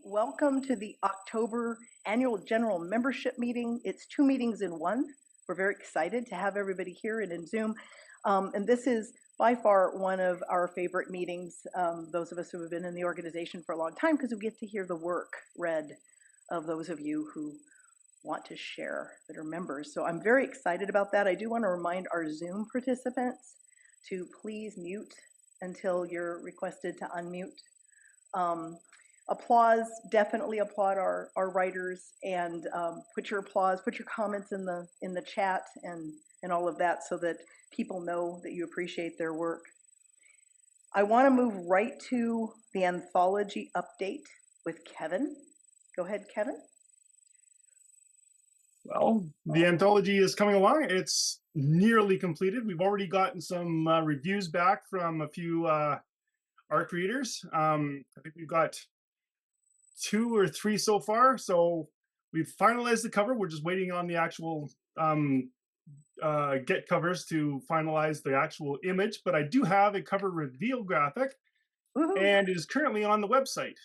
Welcome to the October Annual General Membership Meeting. It's 2 meetings in one. We're very excited to have everybody here and in Zoom. And this is by far one of our favorite meetings, those of us who have been in the organization for a long time, because we get to hear the work read of those of you who want to share, that are members. So I'm very excited about that. I do want to remind our Zoom participants to please mute until you're requested to unmute. Applause, definitely applaud our writers, and put your comments in the chat and all of that, so that people know that you appreciate their work. I want to move right to the anthology update with Kevin. Go ahead, Kevin. Well, the anthology is coming along. It's nearly completed. We've already gotten some reviews back from a few ARC readers. I think we've got 2 or 3 so far. So we've finalized the cover. We're just waiting on the actual get covers to finalize the actual image. But I do have a cover reveal graphic, and it is currently on the website.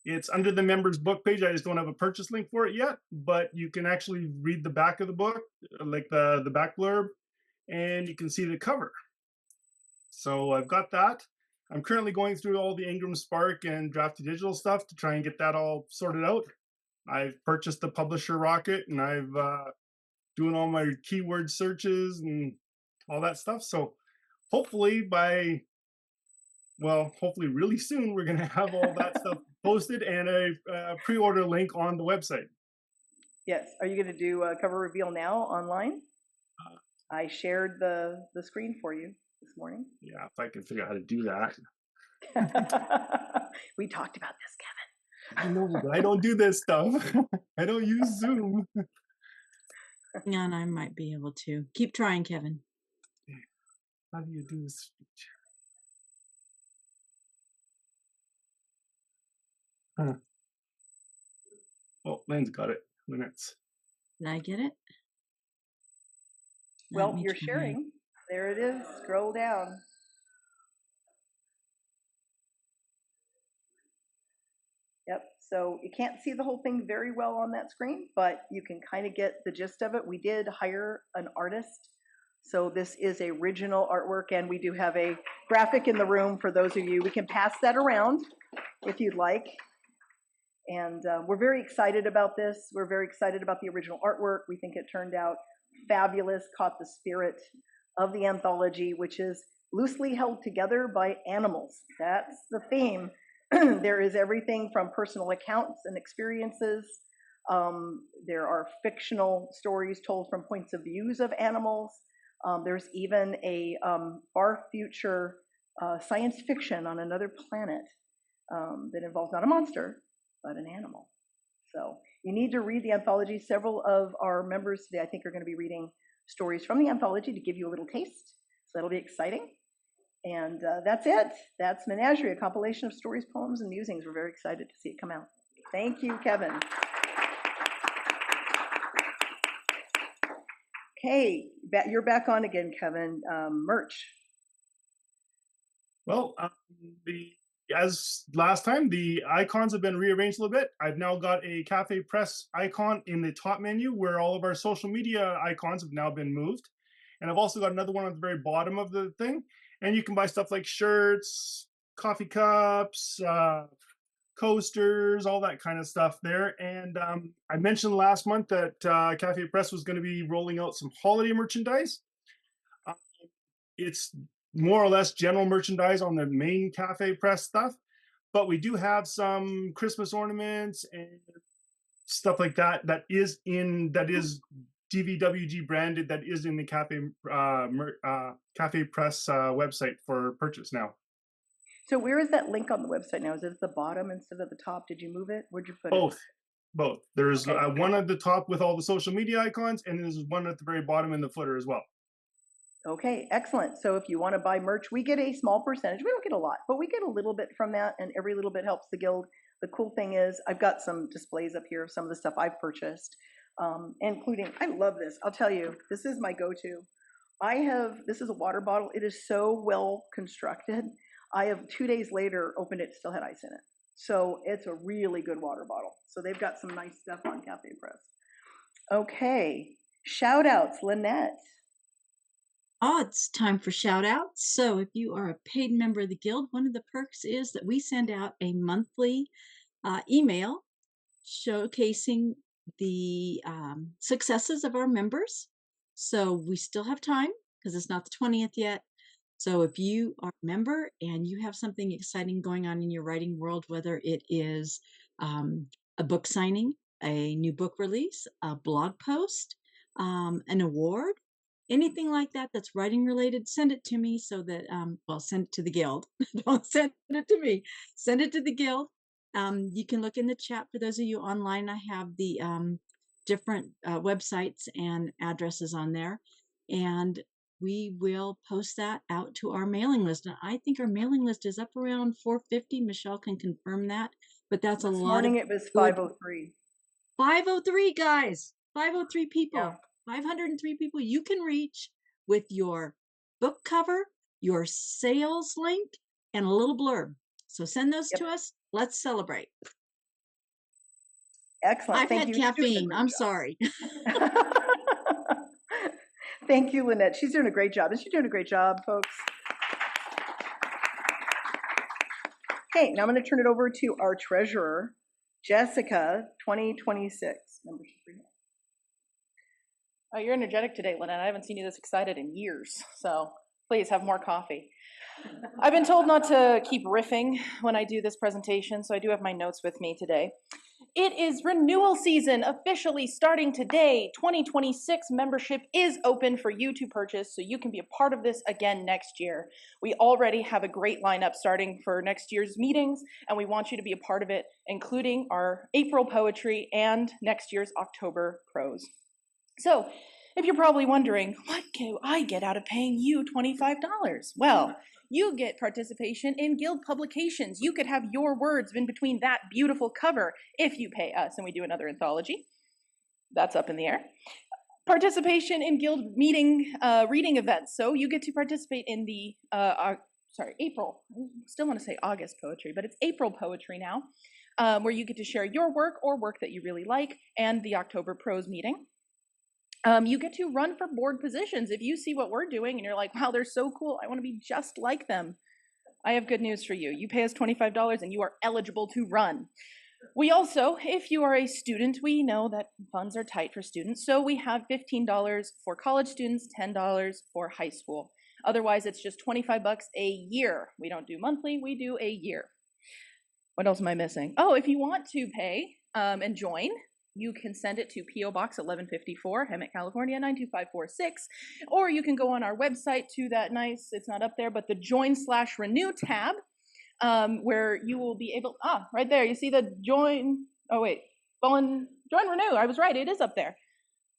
It's under the members book page. I just don't have a purchase link for it yet, but you can actually read the back of the book, like the back blurb, and you can see the cover. So I've got that. I'm currently going through all the Ingram Spark and Drafty Digital stuff to try and get that all sorted out. I've purchased the publisher rocket, and I've doing all my keyword searches and all that stuff. So hopefully hopefully really soon, we're going to have all that stuff posted and a pre-order link on the website. Yes. Are you going to do a cover reveal now online? I shared the screen for you this morning. Yeah, if I can figure out how to do that. We talked about this, Kevin. I know, but I don't do this stuff. I don't use Zoom. And I might be able to. Keep trying, Kevin. How do you do this feature? Huh. Oh, Lynn's got it. Minutes. Did I get it? Well, you're sharing. There it is. Scroll down. Yep. So you can't see the whole thing very well on that screen, but you can kind of get the gist of it. We did hire an artist. So this is original artwork, and we do have a graphic in the room for those of you. We can pass that around if you'd like. And we're very excited about this. We're very excited about the original artwork. We think it turned out fabulous, caught the spirit of the anthology, which is loosely held together by animals. That's the theme. There is everything from personal accounts and experiences. There are fictional stories told from points of views of animals. There's even a far future science fiction on another planet that involves not a monster, but an animal. So you need to read the anthology. Several of our members today, I think, are going to be reading stories from the anthology to give you a little taste. So that'll be exciting. And that's it. That's Menagerie, a compilation of stories, poems, and musings. We're very excited to see it come out. Thank you, Kevin. Okay, you're back on again, Kevin. Merch. Well, as last time, the icons have been rearranged a little bit. I've now got a Cafe Press icon in the top menu where all of our social media icons have now been moved. And I've also got another one at the very bottom of the thing. And you can buy stuff like shirts, coffee cups, coasters, all that kind of stuff there. And I mentioned last month that Cafe Press was going to be rolling out some holiday merchandise. It's more or less general merchandise on the main Cafe Press stuff, but we do have some Christmas ornaments and stuff like that that is DVWG branded, that is in the Cafe Press website for purchase now. So where is that link on the website now? Is it at the bottom instead of the top? Did you move it? Where'd you put it? Both. There's one at the top with all the social media icons, and there's one at the very bottom in the footer as well. Okay, excellent. So if you want to buy merch, we get a small percentage. We don't get a lot, but we get a little bit from that, and every little bit helps the guild. The cool thing is I've got some displays up here of some of the stuff I've purchased, including, I love this. I'll tell you, this is my go-to. This is a water bottle. It is so well constructed. I have 2 days later opened it, still had ice in it. So it's a really good water bottle. So they've got some nice stuff on Cafe Press. Okay, shout outs, Lynette. Oh, it's time for shout outs. So if you are a paid member of the Guild, one of the perks is that we send out a monthly email showcasing the successes of our members. So we still have time because it's not the 20th yet. So if you are a member and you have something exciting going on in your writing world, whether it is a book signing, a new book release, a blog post, an award, anything like that that's writing related, send it to me so that, well, send it to the Guild. Don't send it to me. Send it to the Guild. You can look in the chat for those of you online. I have the different websites and addresses on there. And we will post that out to our mailing list. And I think our mailing list is up around 450. Michelle can confirm that. But that's a lot. This morning it was 503. 503, guys. 503 people. Yeah. 503 people you can reach with your book cover, your sales link, and a little blurb. So send those to us. Let's celebrate. Excellent. I've had caffeine. I'm sorry. Thank you, Lynette. She's doing a great job. And she's doing a great job, folks. Okay, now I'm going to turn it over to our treasurer, Jessica, 2026 membership renewal. Oh, you're energetic today, Lynette. I haven't seen you this excited in years, so please have more coffee. I've been told not to keep riffing when I do this presentation, so I do have my notes with me today. It is renewal season, officially starting today. 2026 membership is open for you to purchase, so you can be a part of this again next year. We already have a great lineup starting for next year's meetings, and we want you to be a part of it, including our April poetry and next year's October prose. So, if you're probably wondering, what do I get out of paying you $25? Well, you get participation in Guild publications. You could have your words in between that beautiful cover if you pay us, and we do another anthology. That's up in the air. Participation in Guild reading events. So you get to participate in the, April. I still want to say August poetry, but it's April poetry now, where you get to share your work or work that you really like, and the October prose meeting. You get to run for board positions. If you see what we're doing and you're like, wow, they're so cool, I want to be just like them, I have good news for you. You pay us $25 and you are eligible to run. We also, if you are a student, we know that funds are tight for students, so we have $15 for college students, $10 for high school. Otherwise, it's just $25 a year. We don't do monthly, we do a year. What else am I missing? Oh, if you want to pay and join, you can send it to P.O. Box 1154, Hemet, California, 92546, or you can go on our website to that nice, it's not up there, but the Join/Renew tab, where you will be able, right there, you see the Join, Join Renew, I was right, it is up there.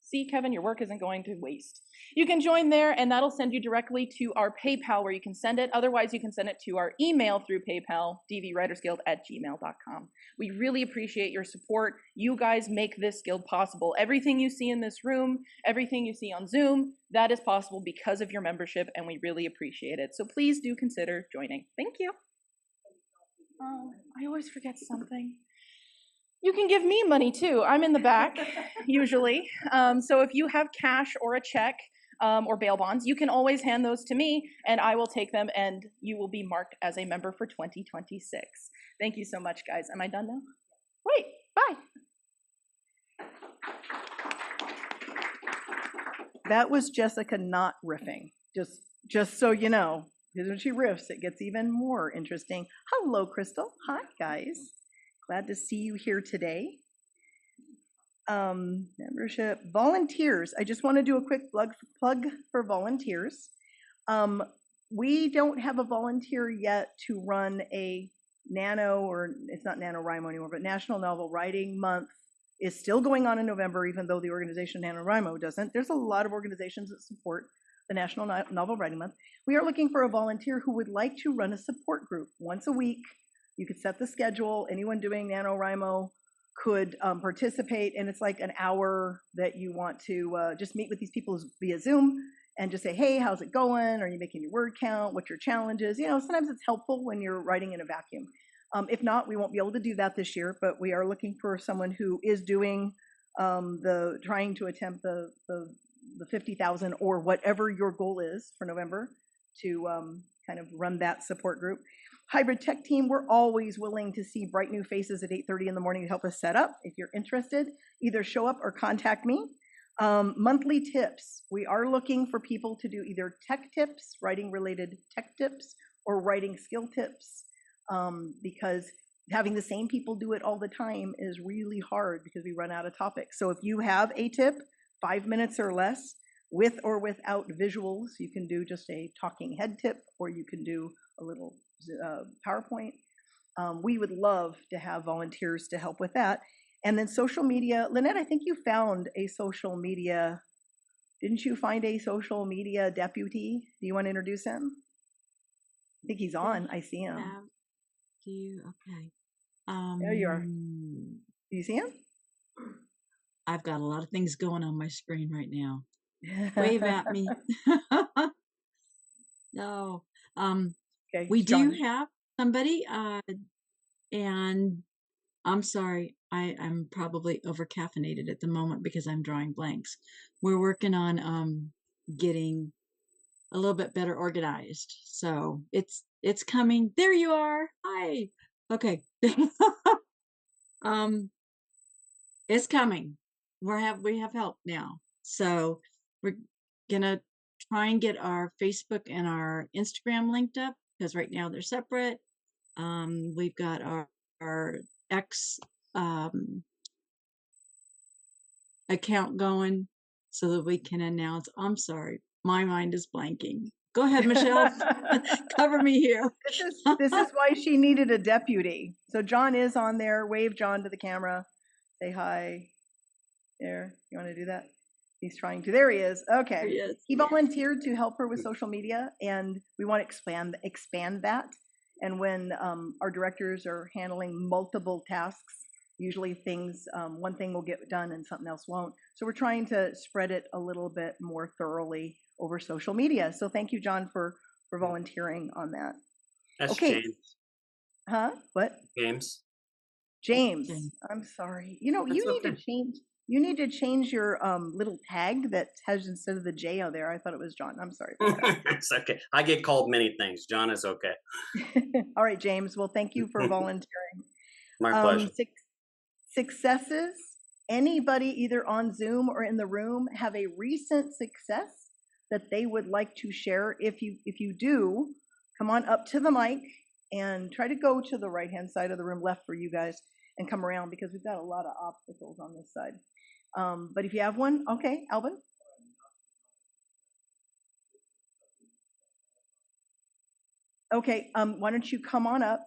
See, Kevin, your work isn't going to waste. You can join there, and that'll send you directly to our PayPal where you can send it. Otherwise, you can send it to our email through PayPal, dvwritersguild@gmail.com. We really appreciate your support. You guys make this guild possible. Everything you see in this room, everything you see on Zoom, that is possible because of your membership, and we really appreciate it. So please do consider joining. Thank you. I always forget something. You can give me money too. I'm in the back, usually. So if you have cash or a check or bail bonds, you can always hand those to me and I will take them and you will be marked as a member for 2026. Thank you so much, guys. Am I done now? Wait, bye. That was Jessica not riffing, just so you know. Because when she riffs, it gets even more interesting. Hello, Crystal. Hi, guys. Glad to see you here today. Membership, volunteers. I just want to do a quick plug for volunteers. We don't have a volunteer yet to run a it's not NaNoWriMo anymore, but National Novel Writing Month is still going on in November, even though the organization NaNoWriMo doesn't. There's a lot of organizations that support the National Novel Writing Month. We are looking for a volunteer who would like to run a support group once a week. You could set the schedule. Anyone doing NaNoWriMo could participate, and it's like an hour that you want to just meet with these people via Zoom and just say, hey, how's it going? Are you making your word count? What's your challenges? You know, sometimes it's helpful when you're writing in a vacuum. If not, we won't be able to do that this year, but we are looking for someone who is doing trying to attempt the 50,000 or whatever your goal is for November to kind of run that support group. Hybrid tech team, we're always willing to see bright new faces at 8:30 in the morning to help us set up. If you're interested, either show up or contact me. Monthly tips, we are looking for people to do either tech tips, writing related tech tips, or writing skill tips, because having the same people do it all the time is really hard because we run out of topics. So if you have a tip, 5 minutes or less, with or without visuals, you can do just a talking head tip, or you can do a little PowerPoint. We would love to have volunteers to help with that. And then social media, Lynette, I think you found a social media, didn't you find a social media deputy? Do you want to introduce him? I think he's on, I see him. Okay. There you are. Do you see him? I've got a lot of things going on my screen right now. Wave at me. No. Okay, We do John. have somebody, and I'm sorry, I'm probably over caffeinated at the moment because I'm drawing blanks. We're working on getting a little bit better organized. So it's coming. There you are. Hi. Okay. It's coming. We have help now. So we're gonna try and get our Facebook and our Instagram linked up because right now they're separate. We've got our X account going so that we can announce. I'm sorry, my mind is blanking. Go ahead, Michelle. Cover me here. This is why she needed a deputy. So John is on there. Wave John to the camera. Say hi. There. You want to do that? He's trying to. There he is. Okay. He volunteered to help her with social media, and we want to expand that. And when our directors are handling multiple tasks, usually one thing will get done and something else won't. So we're trying to spread it a little bit more thoroughly over social media. So thank you, John, for volunteering on that. That's okay. James. Huh? What? James. James. I'm sorry. You need to change your little tag that has instead of the J out there. I thought it was John. I'm sorry. It's okay. I get called many things. John is okay. All right, James. Well, thank you for volunteering. My pleasure. Successes. Anybody either on Zoom or in the room have a recent success that they would like to share? If you do, come on up to the mic and try to go to the right-hand side of the room, left for you guys, and come around because we've got a lot of obstacles on this side. But if you have one, okay, Alvin. Okay, why don't you come on up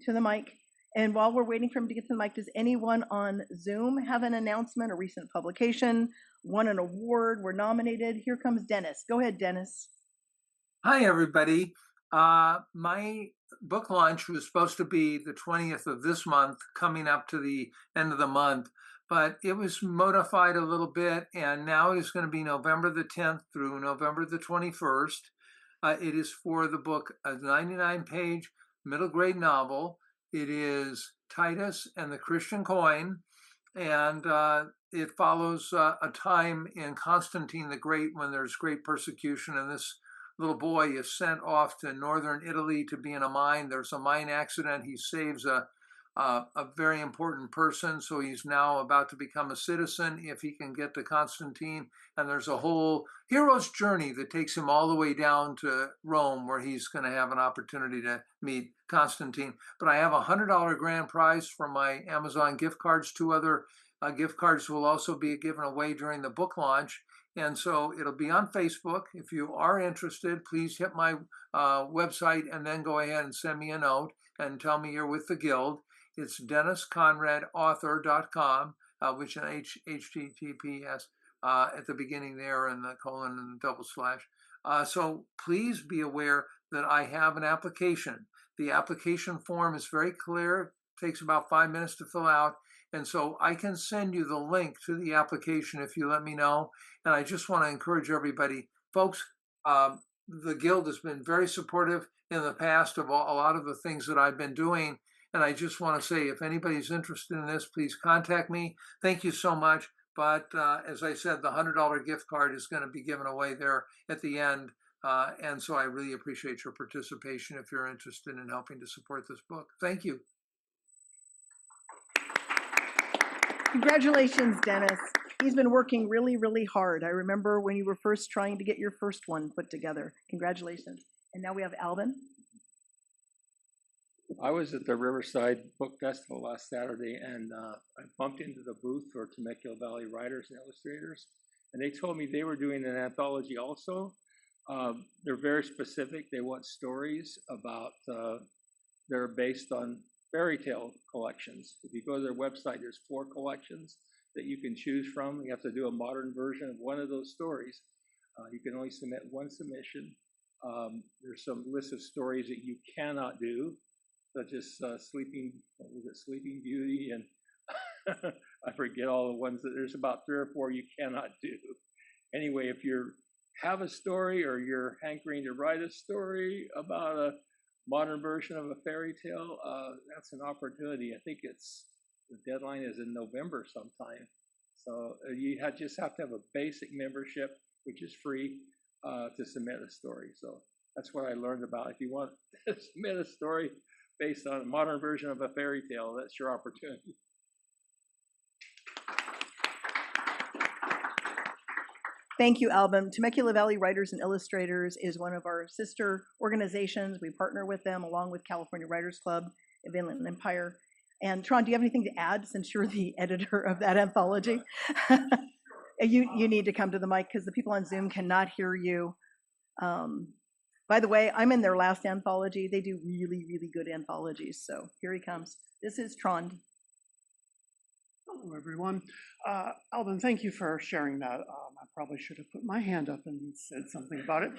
to the mic? And while we're waiting for him to get to the mic, does anyone on Zoom have an announcement, a recent publication, won an award, were nominated? Here comes Dennis. Go ahead, Dennis. Hi, everybody. My book launch was supposed to be the 20th of this month, coming up to the end of the month, but it was modified a little bit, and now it is going to be November the 10th through November the 21st. It is for the book, a 99-page middle grade novel. It is Titus and the Christian Coin, and it follows a time in Constantine the Great when there's great persecution, and this little boy is sent off to northern Italy to be in a mine. There's a mine accident. He saves a very important person, so he's now about to become a citizen if he can get to Constantine. And there's a whole hero's journey that takes him all the way down to Rome, where he's going to have an opportunity to meet Constantine. But I have a $100 grand prize for my Amazon gift cards. 2 other gift cards will also be given away during the book launch. And so it'll be on Facebook. If you are interested, please hit my website and then go ahead and send me a note and tell me you're with the Guild. It's DennisConradAuthor.com, which is HTTPS at the beginning there and the colon and the double slash. So please be aware that I have an application. The application form is very clear, takes about 5 minutes to fill out. And so I can send you the link to the application if you let me know. And I just want to encourage everybody, folks, the Guild has been very supportive in the past of a lot of the things that I've been doing. And I just want to say, if anybody's interested in this, please contact me. Thank you so much. But as I said, the $100 gift card is going to be given away there at the end. And so I really appreciate your participation if you're interested in helping to support this book. Thank you. Congratulations, Dennis. He's been working really, really hard. I remember when you were first trying to get your first one put together. Congratulations. And now we have Alvin. I was at the Riverside Book Festival last Saturday, and I bumped into the booth for Temecula Valley Writers and Illustrators, and they told me they were doing an anthology also. They're very specific. They want stories about, they're based on fairy tale collections. If you go to their website, there's 4 collections that you can choose from. You have to do a modern version of one of those stories. You can only submit one submission. There's some list of stories that you cannot do, such as Sleeping Beauty, and I forget all the ones that there's about 3 or 4 you cannot do. Anyway, if you have a story or you're hankering to write a story about a modern version of a fairy tale, that's an opportunity. I think the deadline is in November sometime. So you just have to have a basic membership, which is free, to submit a story. So that's what I learned about. If you want to submit a story based on a modern version of a fairy tale, that's your opportunity. Thank you, Alvin. Temecula Valley Writers and Illustrators is one of our sister organizations. We partner with them along with California Writers Club of Inland Empire. And Tron, do you have anything to add since you're the editor of that anthology? You need to come to the mic because the people on Zoom cannot hear you. By the way, I'm in their last anthology. They do really, really good anthologies. So here he comes. This is Tron. Hello, everyone. Alvin, thank you for sharing that. I probably should have put my hand up and said something about it.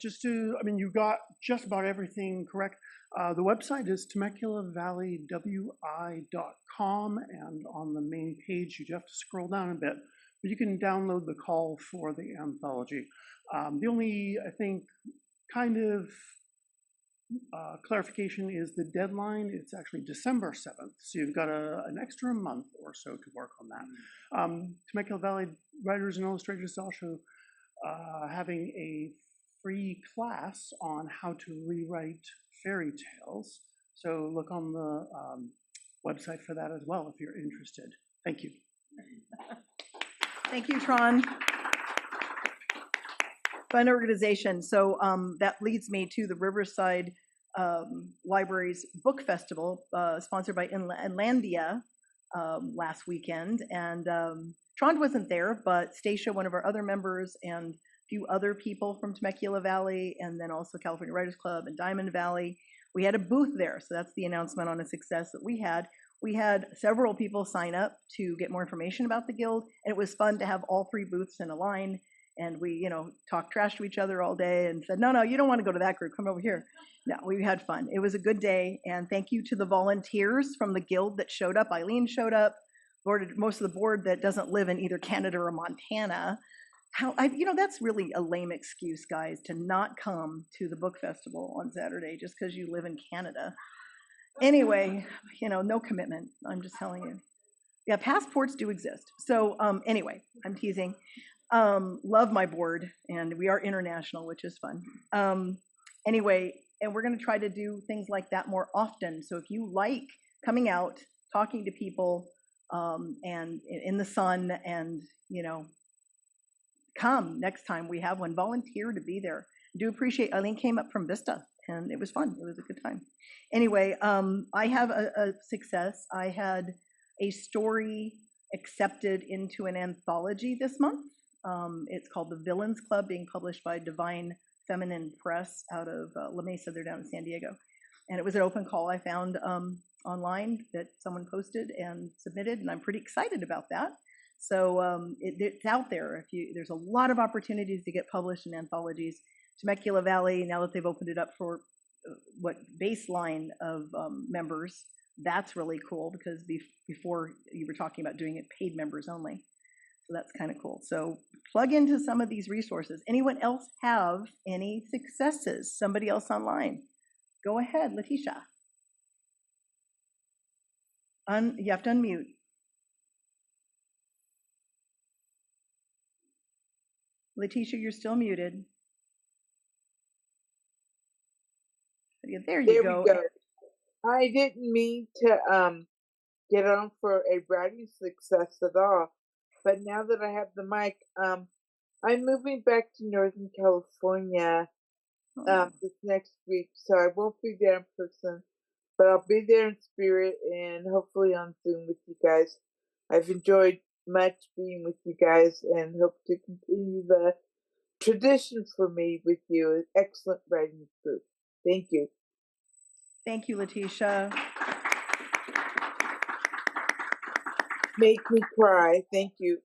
You got just about everything correct. The website is TemeculaValleyWI.com, and on the main page, you have to scroll down a bit, but you can download the call for the anthology. The only, I think, kind of clarification is the deadline. It's actually December 7th, so you've got an extra month or so to work on that. Temecula Valley Writers and Illustrators is also having a free class on how to rewrite fairy tales. So look on the website for that as well if you're interested. Thank you. Thank you, Tron. Fun organization. So that leads me to the Riverside Library's Book Festival, sponsored by Inlandia last weekend. And Tron wasn't there, but Stacia, one of our other members, and a few other people from Temecula Valley, and then also California Writers Club and Diamond Valley, we had a booth there. So that's the announcement on a success that we had. We had several people sign up to get more information about the Guild, and it was fun to have all 3 booths in a line. And we, talked trash to each other all day and said, no, you don't want to go to that group. Come over here. No, we had fun. It was a good day. And thank you to the volunteers from the Guild that showed up. Eileen showed up. Most of the board that doesn't live in either Canada or Montana. That's really a lame excuse, guys, to not come to the book festival on Saturday just because you live in Canada. Anyway, no commitment. I'm just telling you. Yeah, passports do exist. So anyway, I'm teasing. Love my board, and we are international, which is fun. Anyway, and we're going to try to do things like that more often. So if you like coming out, talking to people, and in the sun, and come next time we have one. Volunteer to be there. Do appreciate Eileen came up from Vista, and it was fun. It was a good time. Anyway, I have a success. I had a story accepted into an anthology this month. It's called The Villains Club, being published by Divine Feminine Press out of La Mesa. They're down in San Diego. And it was an open call I found online that someone posted and submitted, and I'm pretty excited about that. So it's out there. There's a lot of opportunities to get published in anthologies. Temecula Valley, now that they've opened it up for baseline of members, that's really cool, because before you were talking about doing it paid members only. So that's kind of cool. So plug into some of these resources. Anyone else have any successes? Somebody else online? Go ahead, Letitia. You have to unmute. Letitia, you're still muted. Yeah, there you There go. we go. I didn't mean to get on for a writing success at all, but now that I have the mic, I'm moving back to Northern California this next week, so I won't be there in person, but I'll be there in spirit and hopefully on Zoom with you guys. I've enjoyed much being with you guys and hope to continue the tradition for me with you. An excellent writing group. Thank you. Thank you, Letitia. Make me cry. Thank you.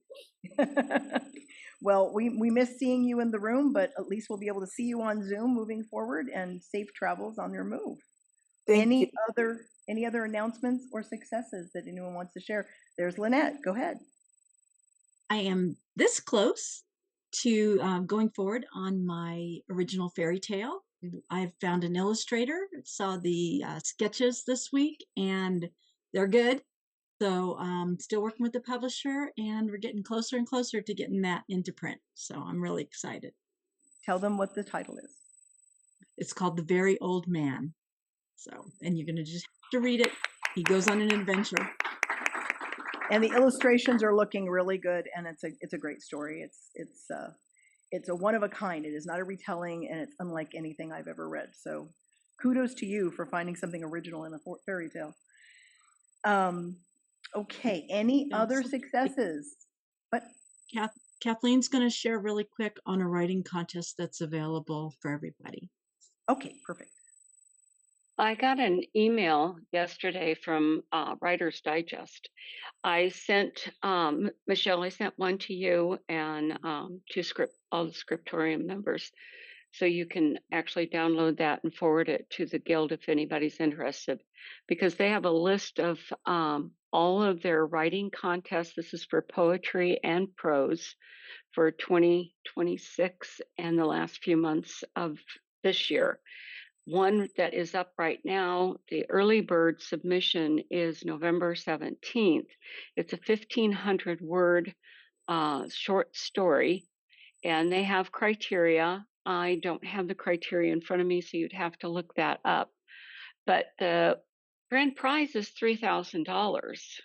Well, we miss seeing you in the room, but at least we'll be able to see you on Zoom moving forward, and safe travels on your move. Thank you. Any other announcements or successes that anyone wants to share? There's Lynette. Go ahead. I am this close to going forward on my original fairy tale. I've found an illustrator, saw the sketches this week, and they're good. So still working with the publisher, and we're getting closer and closer to getting that into print. So I'm really excited. Tell them what the title is. It's called The Very Old Man. So, and you're going to just have to read it. He goes on an adventure. And the illustrations are looking really good, and it's a great story. It's a one of a kind. It is not a retelling, and it's unlike anything I've ever read. So kudos to you for finding something original in a fairy tale. Okay, any other successes? But Kathleen's going to share really quick on a writing contest that's available for everybody. Okay, perfect. I got an email yesterday from Writer's Digest. I sent, Michelle, I sent one to you and to all the scriptorium members. So you can actually download that and forward it to the Guild if anybody's interested, because they have a list of all of their writing contests. This is for poetry and prose for 2026 and the last few months of this year. One that is up right now, the early bird submission is November 17th. It's a 1,500 word short story, and they have criteria. I don't have the criteria in front of me, so you'd have to look that up. But the grand prize is $3,000.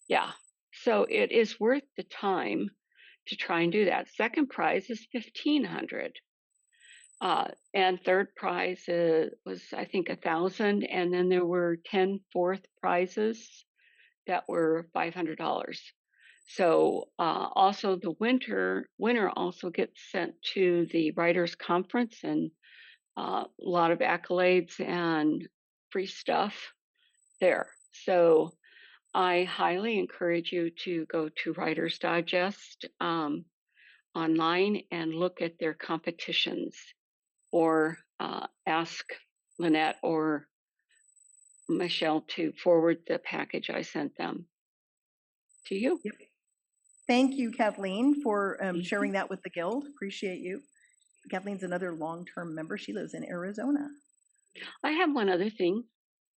Yeah, so it is worth the time to try and do that. Second prize is $1,500. And third prize was, I think, $1,000. And then there were 10 fourth prizes that were $500. So also the winner also gets sent to the writers conference and a lot of accolades and free stuff there. So I highly encourage you to go to Writer's Digest online and look at their competitions, or ask Lynette or Michelle to forward the package I sent them to you. Yep. Thank you, Kathleen, for sharing that with the Guild. Appreciate you. Kathleen's another long-term member. She lives in Arizona. I have one other thing.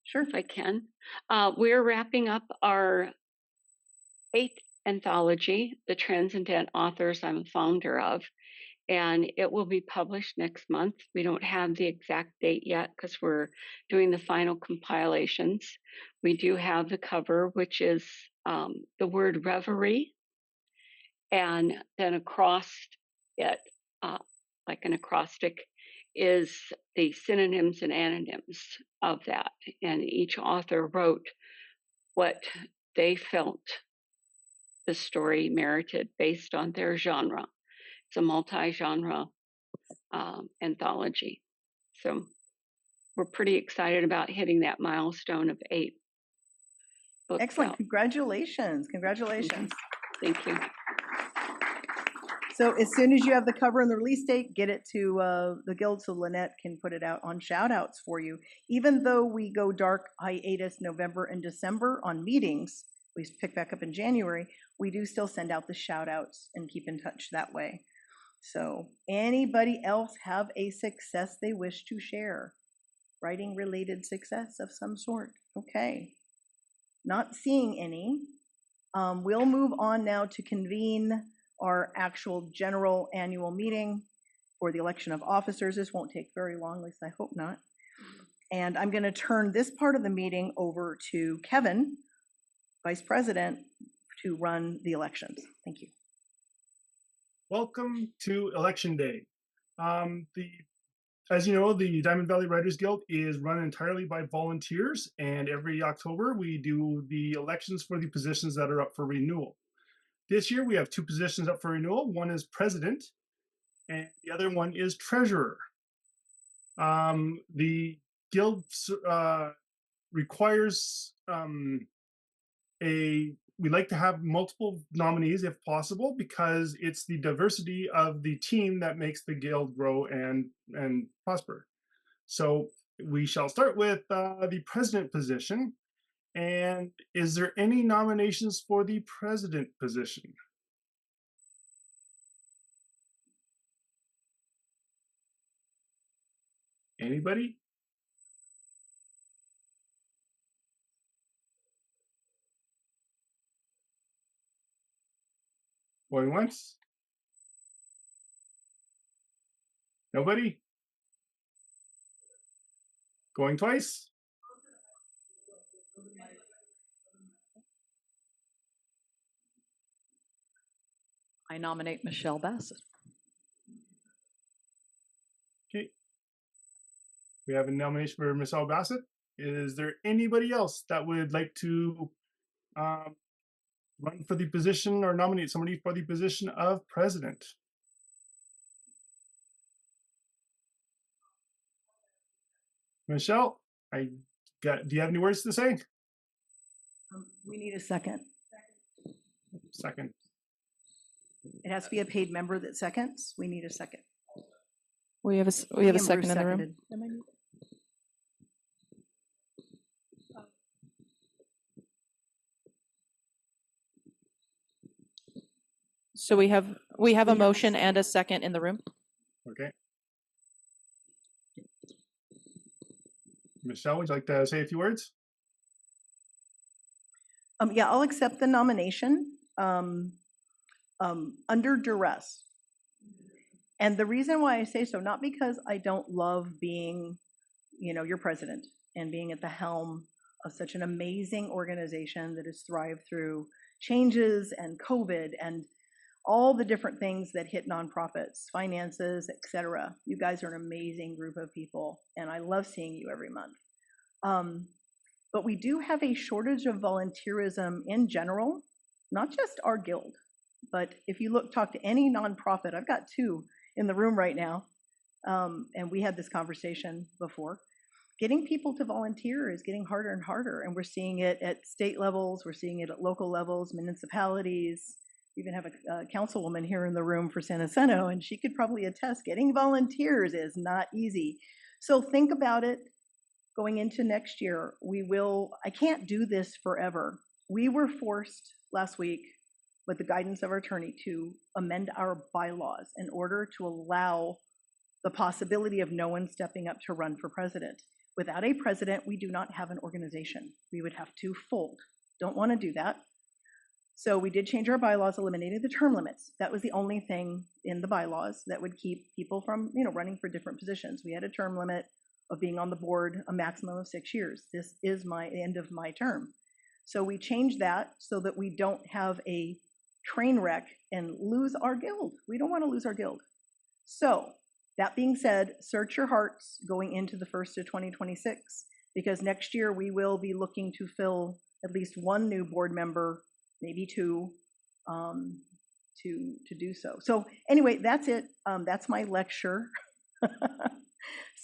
Sure. If I can. We're wrapping up our 8th anthology, The Transcendent Authors I'm a founder of, and it will be published next month. We don't have the exact date yet because we're doing the final compilations. We do have the cover, which is the word reverie, and then across it, like an acrostic, is the synonyms and antonyms of that. And each author wrote what they felt the story merited based on their genre. It's a multi-genre anthology. So we're pretty excited about hitting that milestone of 8 books. Excellent. Out. Congratulations. Congratulations. Thank you. So as soon as you have the cover and the release date, get it to the Guild so Lynette can put it out on shout-outs for you. Even though we go dark hiatus November and December on meetings, we pick back up in January, we do still send out the shout-outs and keep in touch that way. So anybody else have a success they wish to share? Writing-related success of some sort. Okay. Not seeing any. We'll move on now to convene our actual general annual meeting for the election of officers. This won't take very long, at least I hope not. And I'm going to turn this part of the meeting over to Kevin, Vice President, to run the elections. Thank you. Welcome to Election Day. As you know, the Diamond Valley Writers Guild is run entirely by volunteers, and every October we do the elections for the positions that are up for renewal. This year we have 2 positions up for renewal. One is president, and the other one is treasurer. The guild requires we like to have multiple nominees if possible, because it's the diversity of the team that makes the guild grow and prosper. So we shall start with the president position. And is there any nominations for the president position? Anybody? Going once? Nobody? Going twice? I nominate Michelle Bassett. Okay. We have a nomination for Michelle Bassett. Is there anybody else that would like to run for the position or nominate somebody for the position of president? Michelle, do you have any words to say? We need a second. Second. It has to be a paid member that seconds. We need a second. We have a Amber second in the room. seconded. So we have a motion and a second in the room. Okay. Michelle, would you like to say a few words? Yeah, I'll accept the nomination under duress. And the reason why I say so, not because I don't love being, your president and being at the helm of such an amazing organization that has thrived through changes and COVID and all the different things that hit nonprofits, finances, etc. You guys are an amazing group of people, and I love seeing you every month. But we do have a shortage of volunteerism in general, not just our guild, but if you talk to any nonprofit, I've got 2 in the room right now, and we had this conversation before. Getting people to volunteer is getting harder and harder, and we're seeing it at state levels, we're seeing it at local levels, municipalities. We even have a councilwoman here in the room for San Jacinto, and she could probably attest getting volunteers is not easy. So think about it going into next year. I can't do this forever. We were forced last week, with the guidance of our attorney, to amend our bylaws in order to allow the possibility of no one stepping up to run for president. Without a president, we do not have an organization. We would have to fold. Don't want to do that. So we did change our bylaws, eliminating the term limits. That was the only thing in the bylaws that would keep people from, running for different positions. We had a term limit of being on the board a maximum of 6 years. This is my end of my term. So we changed that so that we don't have a train wreck and lose our guild. We don't want to lose our guild. So that being said, search your hearts going into the 1st of 2026, because next year we will be looking to fill at least 1 new board member, maybe 2, to do so. So anyway, that's it. That's my lecture.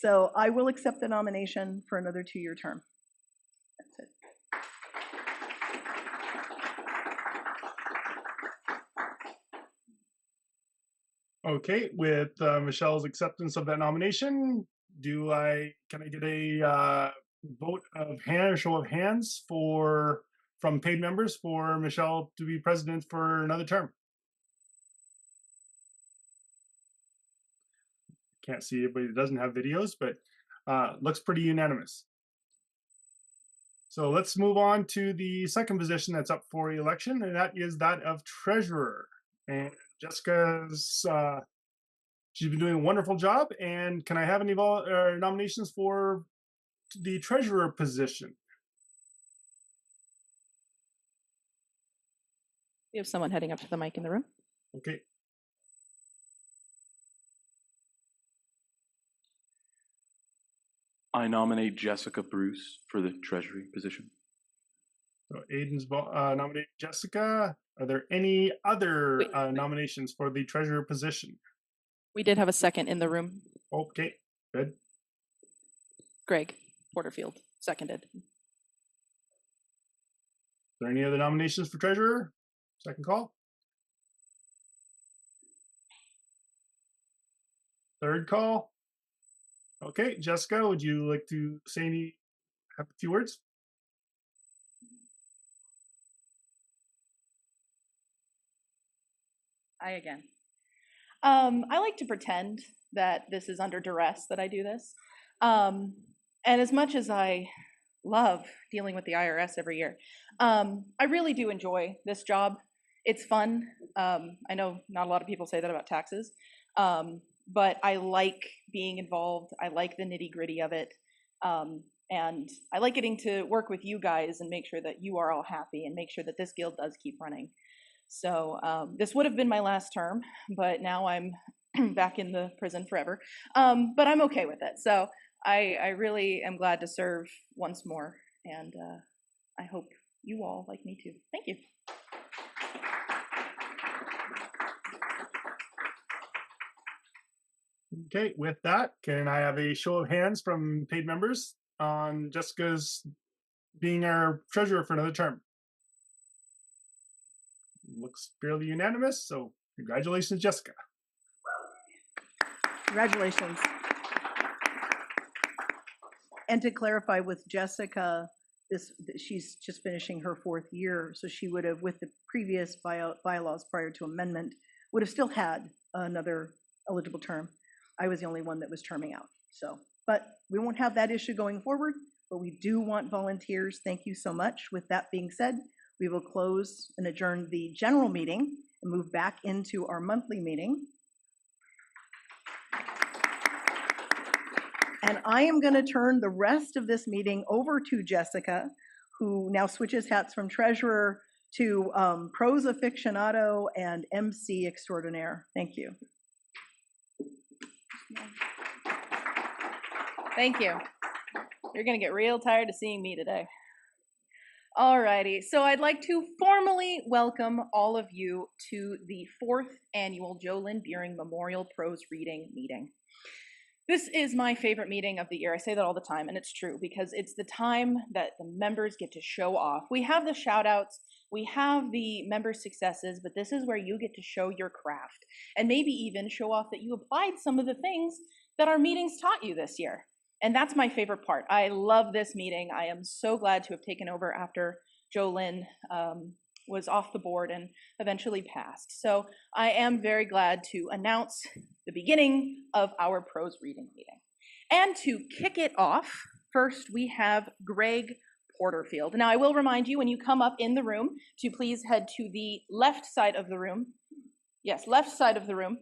So I will accept the nomination for another 2-year term. That's it. Okay, with Michelle's acceptance of that nomination, can I get a vote of show of hands from paid members for Michelle to be president for another term? Can't see anybody that doesn't have videos, but looks pretty unanimous. So let's move on to the second position that's up for election, and that is that of treasurer. And Jessica's she's been doing a wonderful job. And can I have any nominations for the treasurer position? We have someone heading up to the mic in the room. Okay. I nominate Jessica Bruce for the treasury position. So Aiden's nominated Jessica. Are there any other nominations for the treasurer position? We did have a second in the room. Okay, good. Greg Porterfield, seconded. Are there any other nominations for treasurer? Second call. Third call. Okay, Jessica, would you like to have a few words? I again. I like to pretend that this is under duress that I do this. And as much as I love dealing with the IRS every year, I really do enjoy this job. It's fun. I know not a lot of people say that about taxes, but I like being involved. I like the nitty-gritty of it. And I like getting to work with you guys and make sure that you are all happy and make sure that this guild does keep running. So this would have been my last term, but now I'm back in the prison forever. But I'm okay with it. So I really am glad to serve once more. And I hope you all like me too. Thank you. Okay, with that, can I have a show of hands from paid members on Jessica's being our treasurer for another term? Looks fairly unanimous, so congratulations, Jessica. Congratulations. And to clarify with Jessica, she's just finishing her 4th year, so she would have, with the previous bylaws prior to amendment, would have still had another eligible term. I was the only one that was terming out. So, but we won't have that issue going forward, but we do want volunteers. Thank you so much. With that being said, we will close and adjourn the general meeting and move back into our monthly meeting. And I am going to turn the rest of this meeting over to Jessica, who now switches hats from treasurer to prose aficionado and MC extraordinaire. Thank you. Thank you. You're going to get real tired of seeing me today. Alrighty, so I'd like to formally welcome all of you to the 4th annual JoLynne Buehring Memorial Prose Reading Meeting. This is my favorite meeting of the year. I say that all the time, and it's true, because it's the time that the members get to show off. We have the shout-outs, we have the member successes, but this is where you get to show your craft, and maybe even show off that you applied some of the things that our meetings taught you this year. And that's my favorite part. I love this meeting. I am so glad to have taken over after JoLynne was off the board and eventually passed. So I am very glad to announce the beginning of our prose reading meeting. And to kick it off, first we have Greg Porterfield. Now I will remind you when you come up in the room to please head to the left side of the room. Yes, left side of the room.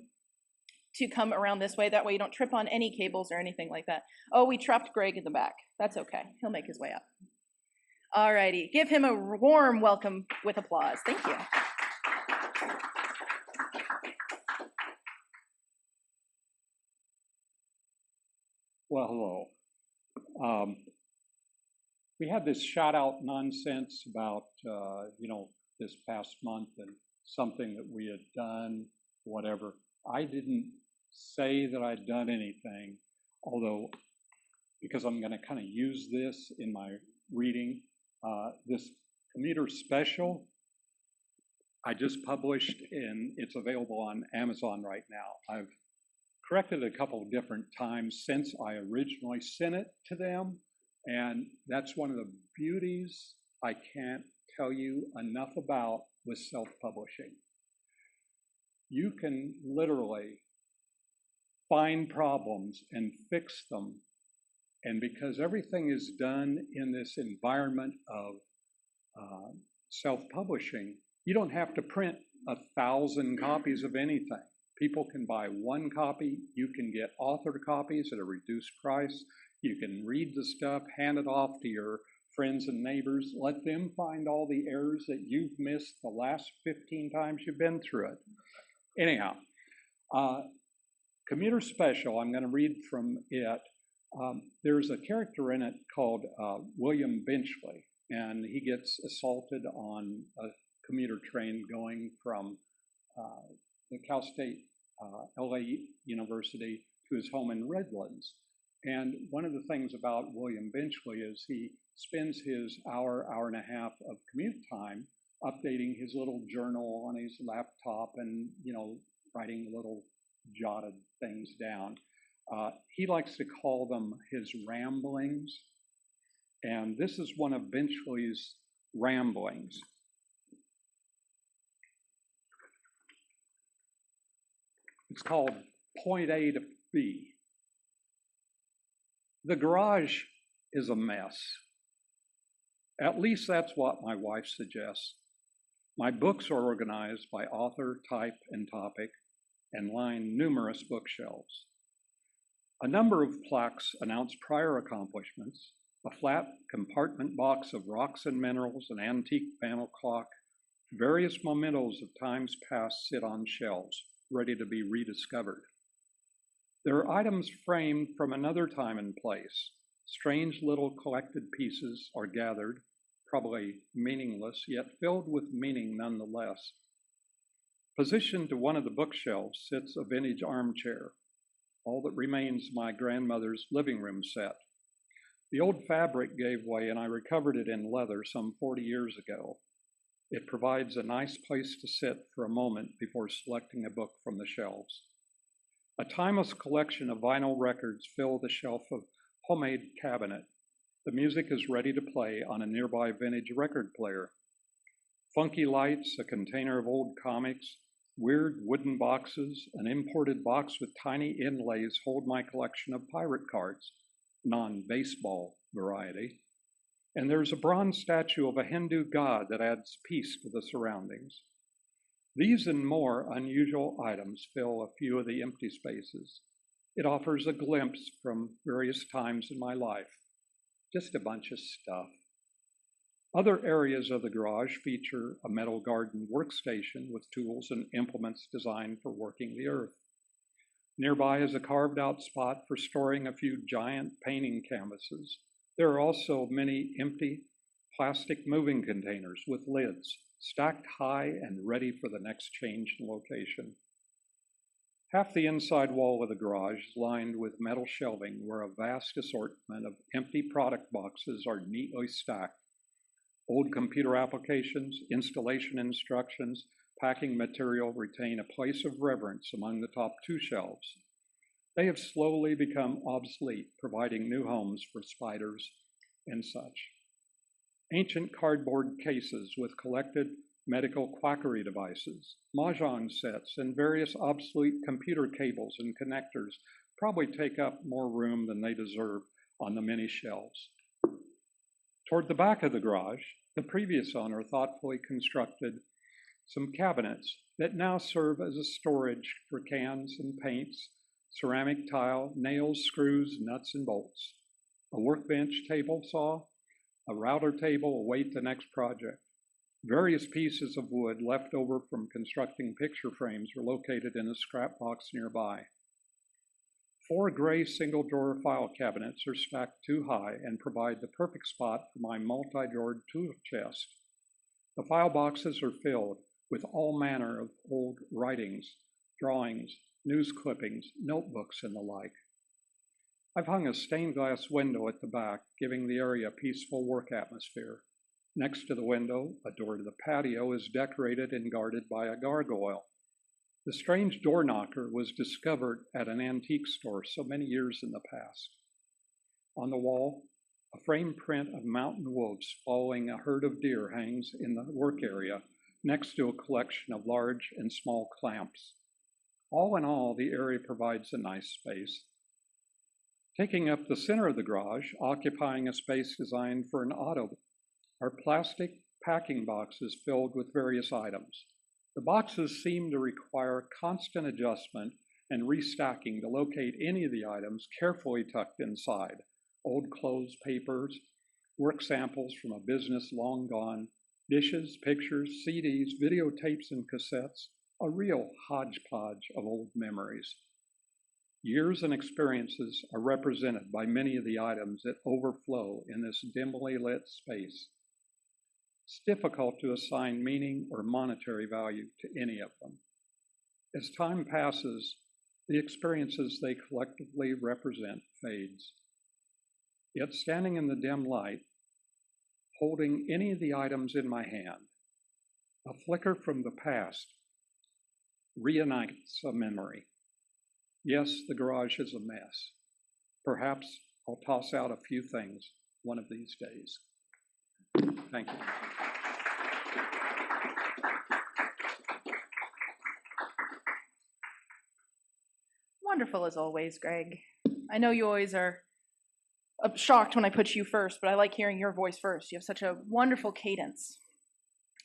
To come around this way. That way you don't trip on any cables or anything like that. Oh, we trapped Greg in the back. That's okay. He'll make his way up. Alrighty, give him a warm welcome with applause. Thank you. Well, hello. We had this shout out nonsense about, this past month and something that we had done, whatever. I didn't say that I'd done anything, although, because I'm going to kind of use this in my reading, this commuter special I just published and it's available on Amazon right now. I've corrected it a couple of different times since I originally sent it to them, and that's one of the beauties I can't tell you enough about with self-publishing. You can literally find problems and fix them And because everything is done in this environment of self-publishing, you don't have to print 1,000 copies of anything. People can buy one copy. You can get authored copies at a reduced price. You can read the stuff, hand it off to your friends and neighbors. Let them find all the errors that you've missed the last 15 times you've been through it. Anyhow, Commuter Special, I'm going to read from it. There's a character in it called William Benchley, and he gets assaulted on a commuter train going from the Cal State LA University to his home in Redlands. And one of the things about William Benchley is he spends his hour and a half of commute time updating his little journal on his laptop and, writing little jotted things down. He likes to call them his ramblings. And this is one of Benchley's ramblings. It's called Point A to B. The garage is a mess. At least that's what my wife suggests. My books are organized by author, type, and topic, and line numerous bookshelves. A number of plaques announce prior accomplishments, a flat compartment box of rocks and minerals, an antique panel clock, various mementos of times past sit on shelves, ready to be rediscovered. There are items framed from another time and place. Strange little collected pieces are gathered, probably meaningless, yet filled with meaning nonetheless. Positioned to one of the bookshelves sits a vintage armchair, all that remains my grandmother's living room set. The old fabric gave way and I recovered it in leather some 40 years ago. It provides a nice place to sit for a moment before selecting a book from the shelves. A timeless collection of vinyl records fill the shelf of homemade cabinet. The music is ready to play on a nearby vintage record player. Funky lights, a container of old comics, weird wooden boxes, an imported box with tiny inlays hold my collection of pirate cards, non-baseball variety. And there's a bronze statue of a Hindu god that adds peace to the surroundings. These and more unusual items fill a few of the empty spaces. It offers a glimpse from various times in my life. Just a bunch of stuff. Other areas of the garage feature a metal garden workstation with tools and implements designed for working the earth. Nearby is a carved out spot for storing a few giant painting canvases. There are also many empty plastic moving containers with lids, stacked high and ready for the next change in location. Half the inside wall of the garage is lined with metal shelving where a vast assortment of empty product boxes are neatly stacked. Old computer applications, installation instructions, packing material retain a place of reverence among the top two shelves. They have slowly become obsolete, providing new homes for spiders and such. Ancient cardboard cases with collected medical quackery devices, mahjong sets, and various obsolete computer cables and connectors probably take up more room than they deserve on the many shelves. Toward the back of the garage, the previous owner thoughtfully constructed some cabinets that now serve as a storage for cans and paints, ceramic tile, nails, screws, nuts, and bolts. A workbench table saw, a router table await the next project. Various pieces of wood left over from constructing picture frames are located in a scrap box nearby. 4 gray single-drawer file cabinets are stacked too high and provide the perfect spot for my multi-drawered tool chest. The file boxes are filled with all manner of old writings, drawings, news clippings, notebooks, and the like. I've hung a stained glass window at the back, giving the area a peaceful work atmosphere. Next to the window, a door to the patio is decorated and guarded by a gargoyle. The strange door knocker was discovered at an antique store so many years in the past. On the wall, a framed print of mountain wolves following a herd of deer hangs in the work area next to a collection of large and small clamps. All in all, the area provides a nice space. Taking up the center of the garage, occupying a space designed for an auto, are plastic packing boxes filled with various items. The boxes seem to require constant adjustment and restacking to locate any of the items carefully tucked inside. Old clothes, papers, work samples from a business long gone, dishes, pictures, CDs, videotapes, and cassettes, a real hodgepodge of old memories. Years and experiences are represented by many of the items that overflow in this dimly lit space. It's difficult to assign meaning or monetary value to any of them. As time passes, the experiences they collectively represent fades. Yet standing in the dim light, holding any of the items in my hand, a flicker from the past reunites a memory. Yes, the garage is a mess. Perhaps I'll toss out a few things one of these days. Thank you. Wonderful as always, Greg. I know you always are shocked when I put you first, but I like hearing your voice first. You have such a wonderful cadence.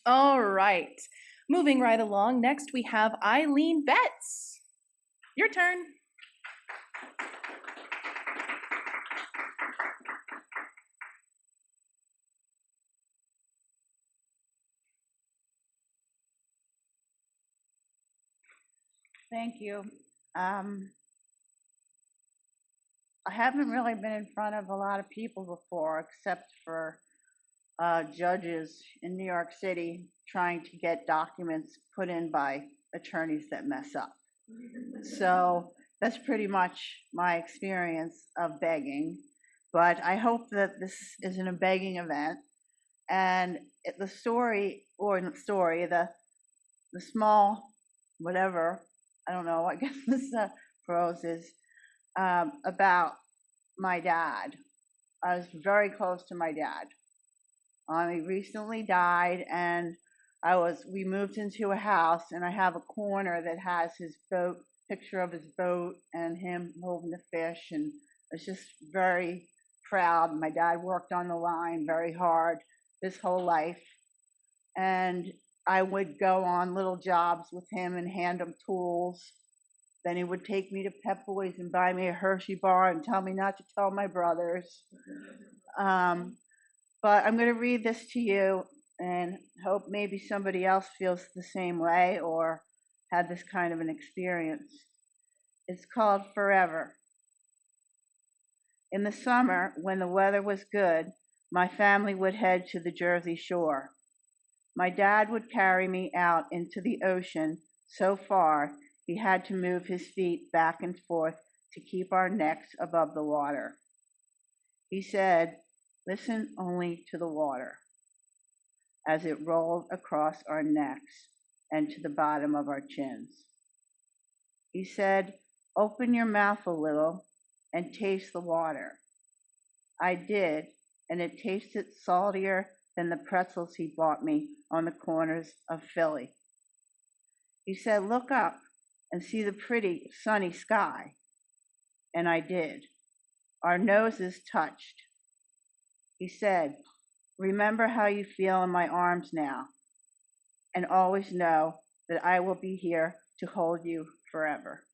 All right, moving right along. Next, we have Eileen Betts. Your turn. Thank you. I haven't really been in front of a lot of people before, except for judges in New York City trying to get documents put in by attorneys that mess up. So that's pretty much my experience of begging. But I hope that this isn't a begging event. And the story, the small, whatever, I don't know, I guess this prose is about my dad. I was very close to my dad. He recently died, and we moved into a house, and I have a corner that has his boat, picture of his boat, and him holding the fish, and I was just very proud. My dad worked on the line very hard his whole life, and I would go on little jobs with him and hand him tools. Then he would take me to Pep Boys and buy me a Hershey bar and tell me not to tell my brothers. But I'm going to read this to you and hope maybe somebody else feels the same way or had this kind of an experience. It's called Forever. In the summer, when the weather was good, my family would head to the Jersey Shore. My dad would carry me out into the ocean so far he had to move his feet back and forth to keep our necks above the water. He said, "Listen only to the water," as it rolled across our necks and to the bottom of our chins. He said, "Open your mouth a little and taste the water." I did, and it tasted saltier than the pretzels he bought me on the corners of Philly. He said, "Look up and see the pretty sunny sky." And I did. Our noses touched. He said, "Remember how you feel in my arms now, and always know that I will be here to hold you forever."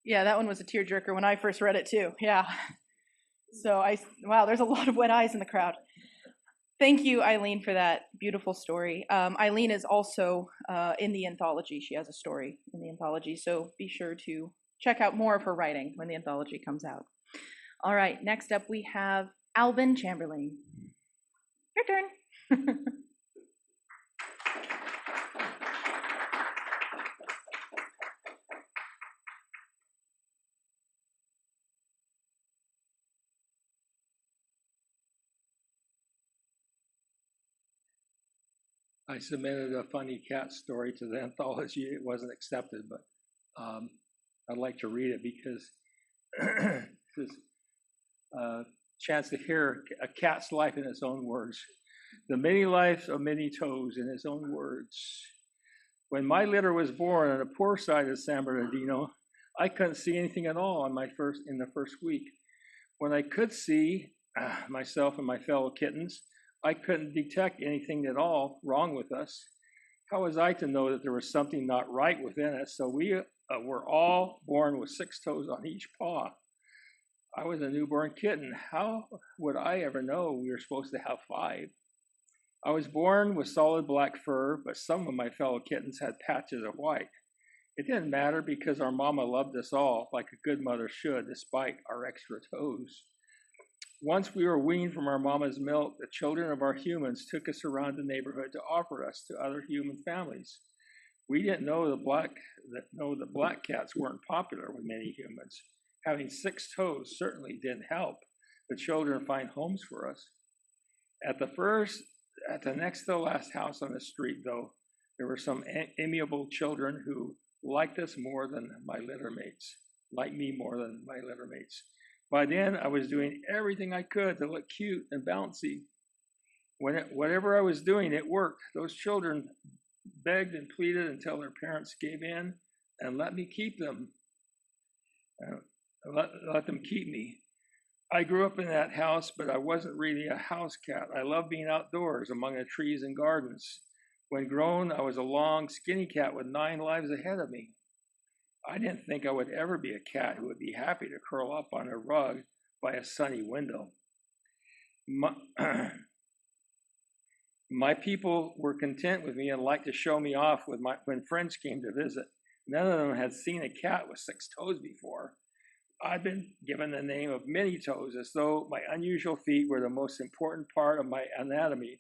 Yeah, that one was a tearjerker when I first read it too. Yeah. So wow, there's a lot of wet eyes in the crowd. Thank you, Eileen, for that beautiful story. Eileen is also in the anthology. She has a story in the anthology, so be sure to check out more of her writing when the anthology comes out. All right, next up we have Alvin Chamberlain. Your turn. I submitted a funny cat story to the anthology. It wasn't accepted, but I'd like to read it because this chance to hear a cat's life in its own words. The many lives of many toes in its own words. When my litter was born on the poor side of San Bernardino, I couldn't see anything at all in the first week. When I could see myself and my fellow kittens, I couldn't detect anything at all wrong with us. How was I to know that there was something not right within us? So we were all born with 6 toes on each paw. I was a newborn kitten. How would I ever know we were supposed to have 5? I was born with solid black fur, but some of my fellow kittens had patches of white. It didn't matter because our mama loved us all like a good mother should, despite our extra toes. Once we were weaned from our mama's milk, the children of our humans took us around the neighborhood to offer us to other human families. We didn't know the black cats weren't popular with many humans. Having 6 toes certainly didn't help the children find homes for us. At the next to last house on the street, though, there were some amiable children who liked us more than my litter mates, liked me more than my litter mates. By then, I was doing everything I could to look cute and bouncy. Whatever I was doing, it worked. Those children begged and pleaded until their parents gave in and let me keep them. Let them keep me. I grew up in that house, but I wasn't really a house cat. I loved being outdoors among the trees and gardens. When grown, I was a long, skinny cat with 9 lives ahead of me. I didn't think I would ever be a cat who would be happy to curl up on a rug by a sunny window. My people were content with me and liked to show me off when friends came to visit. None of them had seen a cat with 6 toes before. I'd been given the name of many toes as though my unusual feet were the most important part of my anatomy.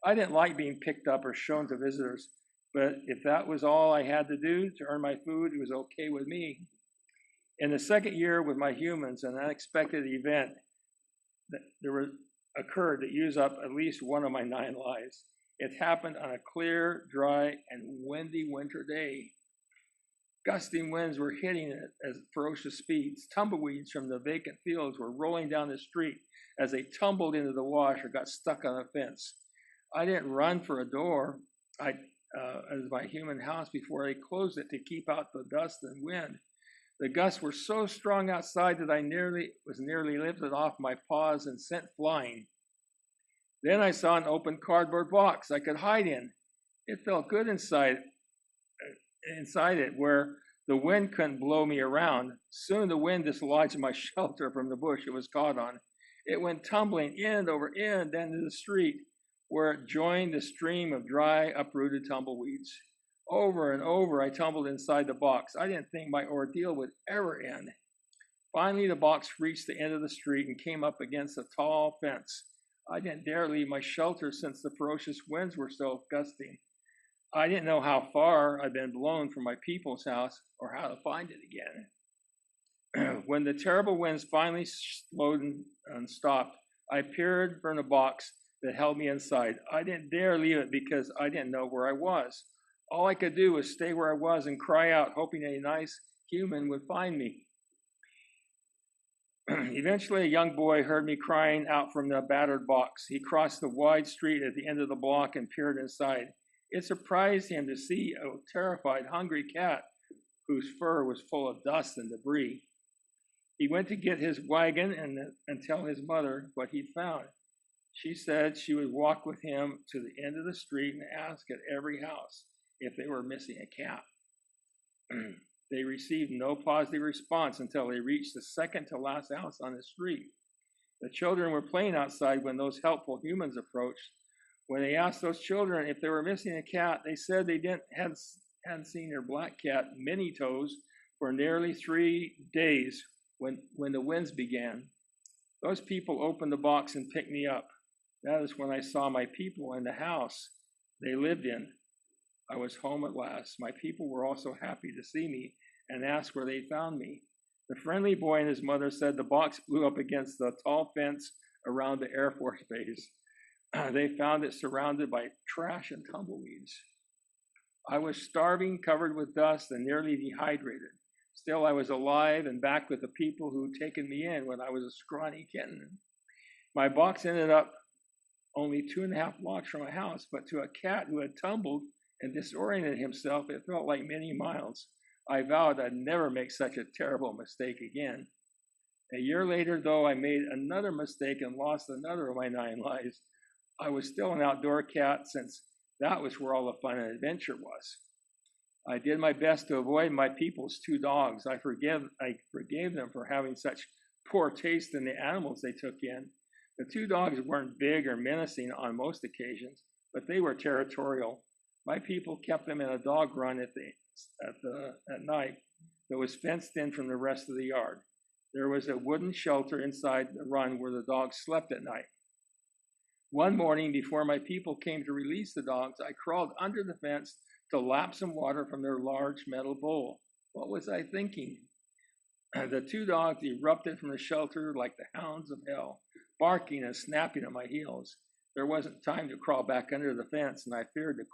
I didn't like being picked up or shown to visitors, but if that was all I had to do to earn my food, it was okay with me. In the second year with my humans, an unexpected event occurred that used up at least one of my 9 lives. It happened on a clear, dry, and windy winter day. Gusting winds were hitting it at ferocious speeds. Tumbleweeds from the vacant fields were rolling down the street as they tumbled into the wash or got stuck on a fence. I didn't run for a door as my human house before I closed it to keep out the dust and wind. The gusts were so strong outside that I was nearly lifted off my paws and sent flying. Then I saw an open cardboard box I could hide in. It felt good inside it where the wind couldn't blow me around. Soon the wind dislodged my shelter from the bush it was caught on. It went tumbling end over end into the street where it joined the stream of dry, uprooted tumbleweeds. Over and over I tumbled inside the box. I didn't think my ordeal would ever end. Finally, the box reached the end of the street and came up against a tall fence. I didn't dare leave my shelter since the ferocious winds were so gusting. I didn't know how far I'd been blown from my people's house or how to find it again. When the terrible winds finally slowed and stopped, I peered from the box that held me inside. I didn't dare leave it because I didn't know where I was. All I could do was stay where I was and cry out, hoping a nice human would find me. Eventually, a young boy heard me crying out from the battered box. He crossed the wide street at the end of the block and peered inside. It surprised him to see a terrified, hungry cat whose fur was full of dust and debris. He went to get his wagon and tell his mother what he'd found. She said she would walk with him to the end of the street and ask at every house if they were missing a cat. They received no positive response until they reached the second to last house on the street. The children were playing outside when those helpful humans approached. When they asked those children if they were missing a cat, they said they hadn't seen their black cat, Many Toes, for nearly 3 days when the winds began. Those people opened the box and picked me up. That is when I saw my people in the house they lived in. I was home at last. My people were also happy to see me and asked where they found me. The friendly boy and his mother said the box blew up against the tall fence around the Air Force Base. They found it surrounded by trash and tumbleweeds. I was starving, covered with dust, and nearly dehydrated. Still, I was alive and back with the people who'd taken me in when I was a scrawny kitten. My box ended up only 2.5 blocks from my house, but to a cat who had tumbled and disoriented himself, it felt like many miles. I vowed I'd never make such a terrible mistake again. A year later, though, I made another mistake and lost another of my 9 lives. I was still an outdoor cat, since that was where all the fun and adventure was. I did my best to avoid my people's 2 dogs. I forgave them for having such poor taste in the animals they took in. The 2 dogs weren't big or menacing on most occasions, but they were territorial. My people kept them in a dog run at night that was fenced in from the rest of the yard. There was a wooden shelter inside the run where the dogs slept at night. One morning, before my people came to release the dogs, I crawled under the fence to lap some water from their large metal bowl. What was I thinking? The 2 dogs erupted from the shelter like the hounds of hell, barking and snapping at my heels. There wasn't time to crawl back under the fence, and I feared to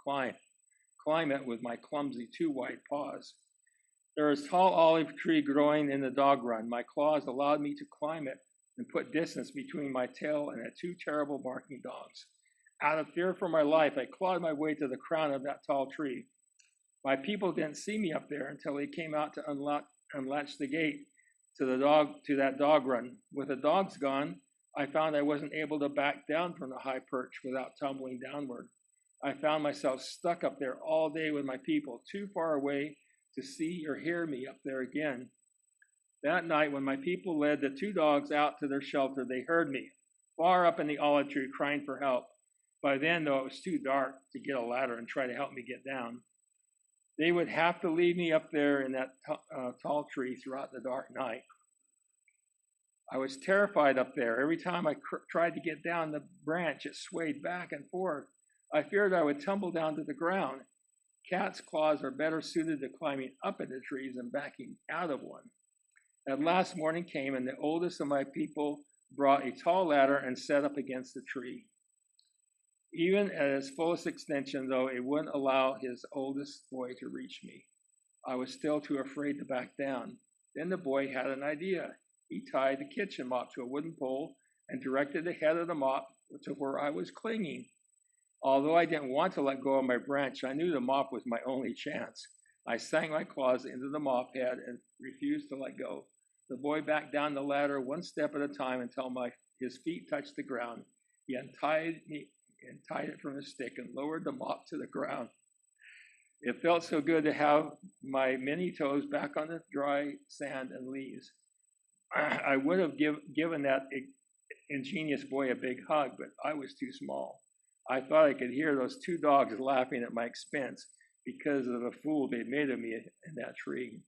climb it with my clumsy 2 white paws. There was a tall olive tree growing in the dog run. My claws allowed me to climb it and put distance between my tail and the 2 terrible barking dogs. Out of fear for my life, I clawed my way to the crown of that tall tree. My people didn't see me up there until they came out to unlatch the gate to that dog run. With the dogs gone, I found I wasn't able to back down from the high perch without tumbling downward. I found myself stuck up there all day with my people, too far away to see or hear me up there again. That night, when my people led the 2 dogs out to their shelter, they heard me, far up in the olive tree, crying for help. By then, though, it was too dark to get a ladder and try to help me get down. They would have to leave me up there in that tall tree throughout the dark night. I was terrified up there. Every time I tried to get down the branch, it swayed back and forth. I feared I would tumble down to the ground. Cats' claws are better suited to climbing up into trees than backing out of one. At last morning came, and the oldest of my people brought a tall ladder and set up against the tree. Even at its fullest extension, though, it wouldn't allow his oldest boy to reach me. I was still too afraid to back down. Then the boy had an idea. He tied the kitchen mop to a wooden pole and directed the head of the mop to where I was clinging. Although I didn't want to let go of my branch, I knew the mop was my only chance. I sank my claws into the mop head and refused to let go. The boy backed down the ladder 1 step at a time until his feet touched the ground. He untied it from his stick and lowered the mop to the ground. It felt so good to have my many toes back on the dry sand and leaves. I would have given that ingenious boy a big hug, but I was too small. I thought I could hear those 2 dogs laughing at my expense because of the fool they'd made of me in that tree.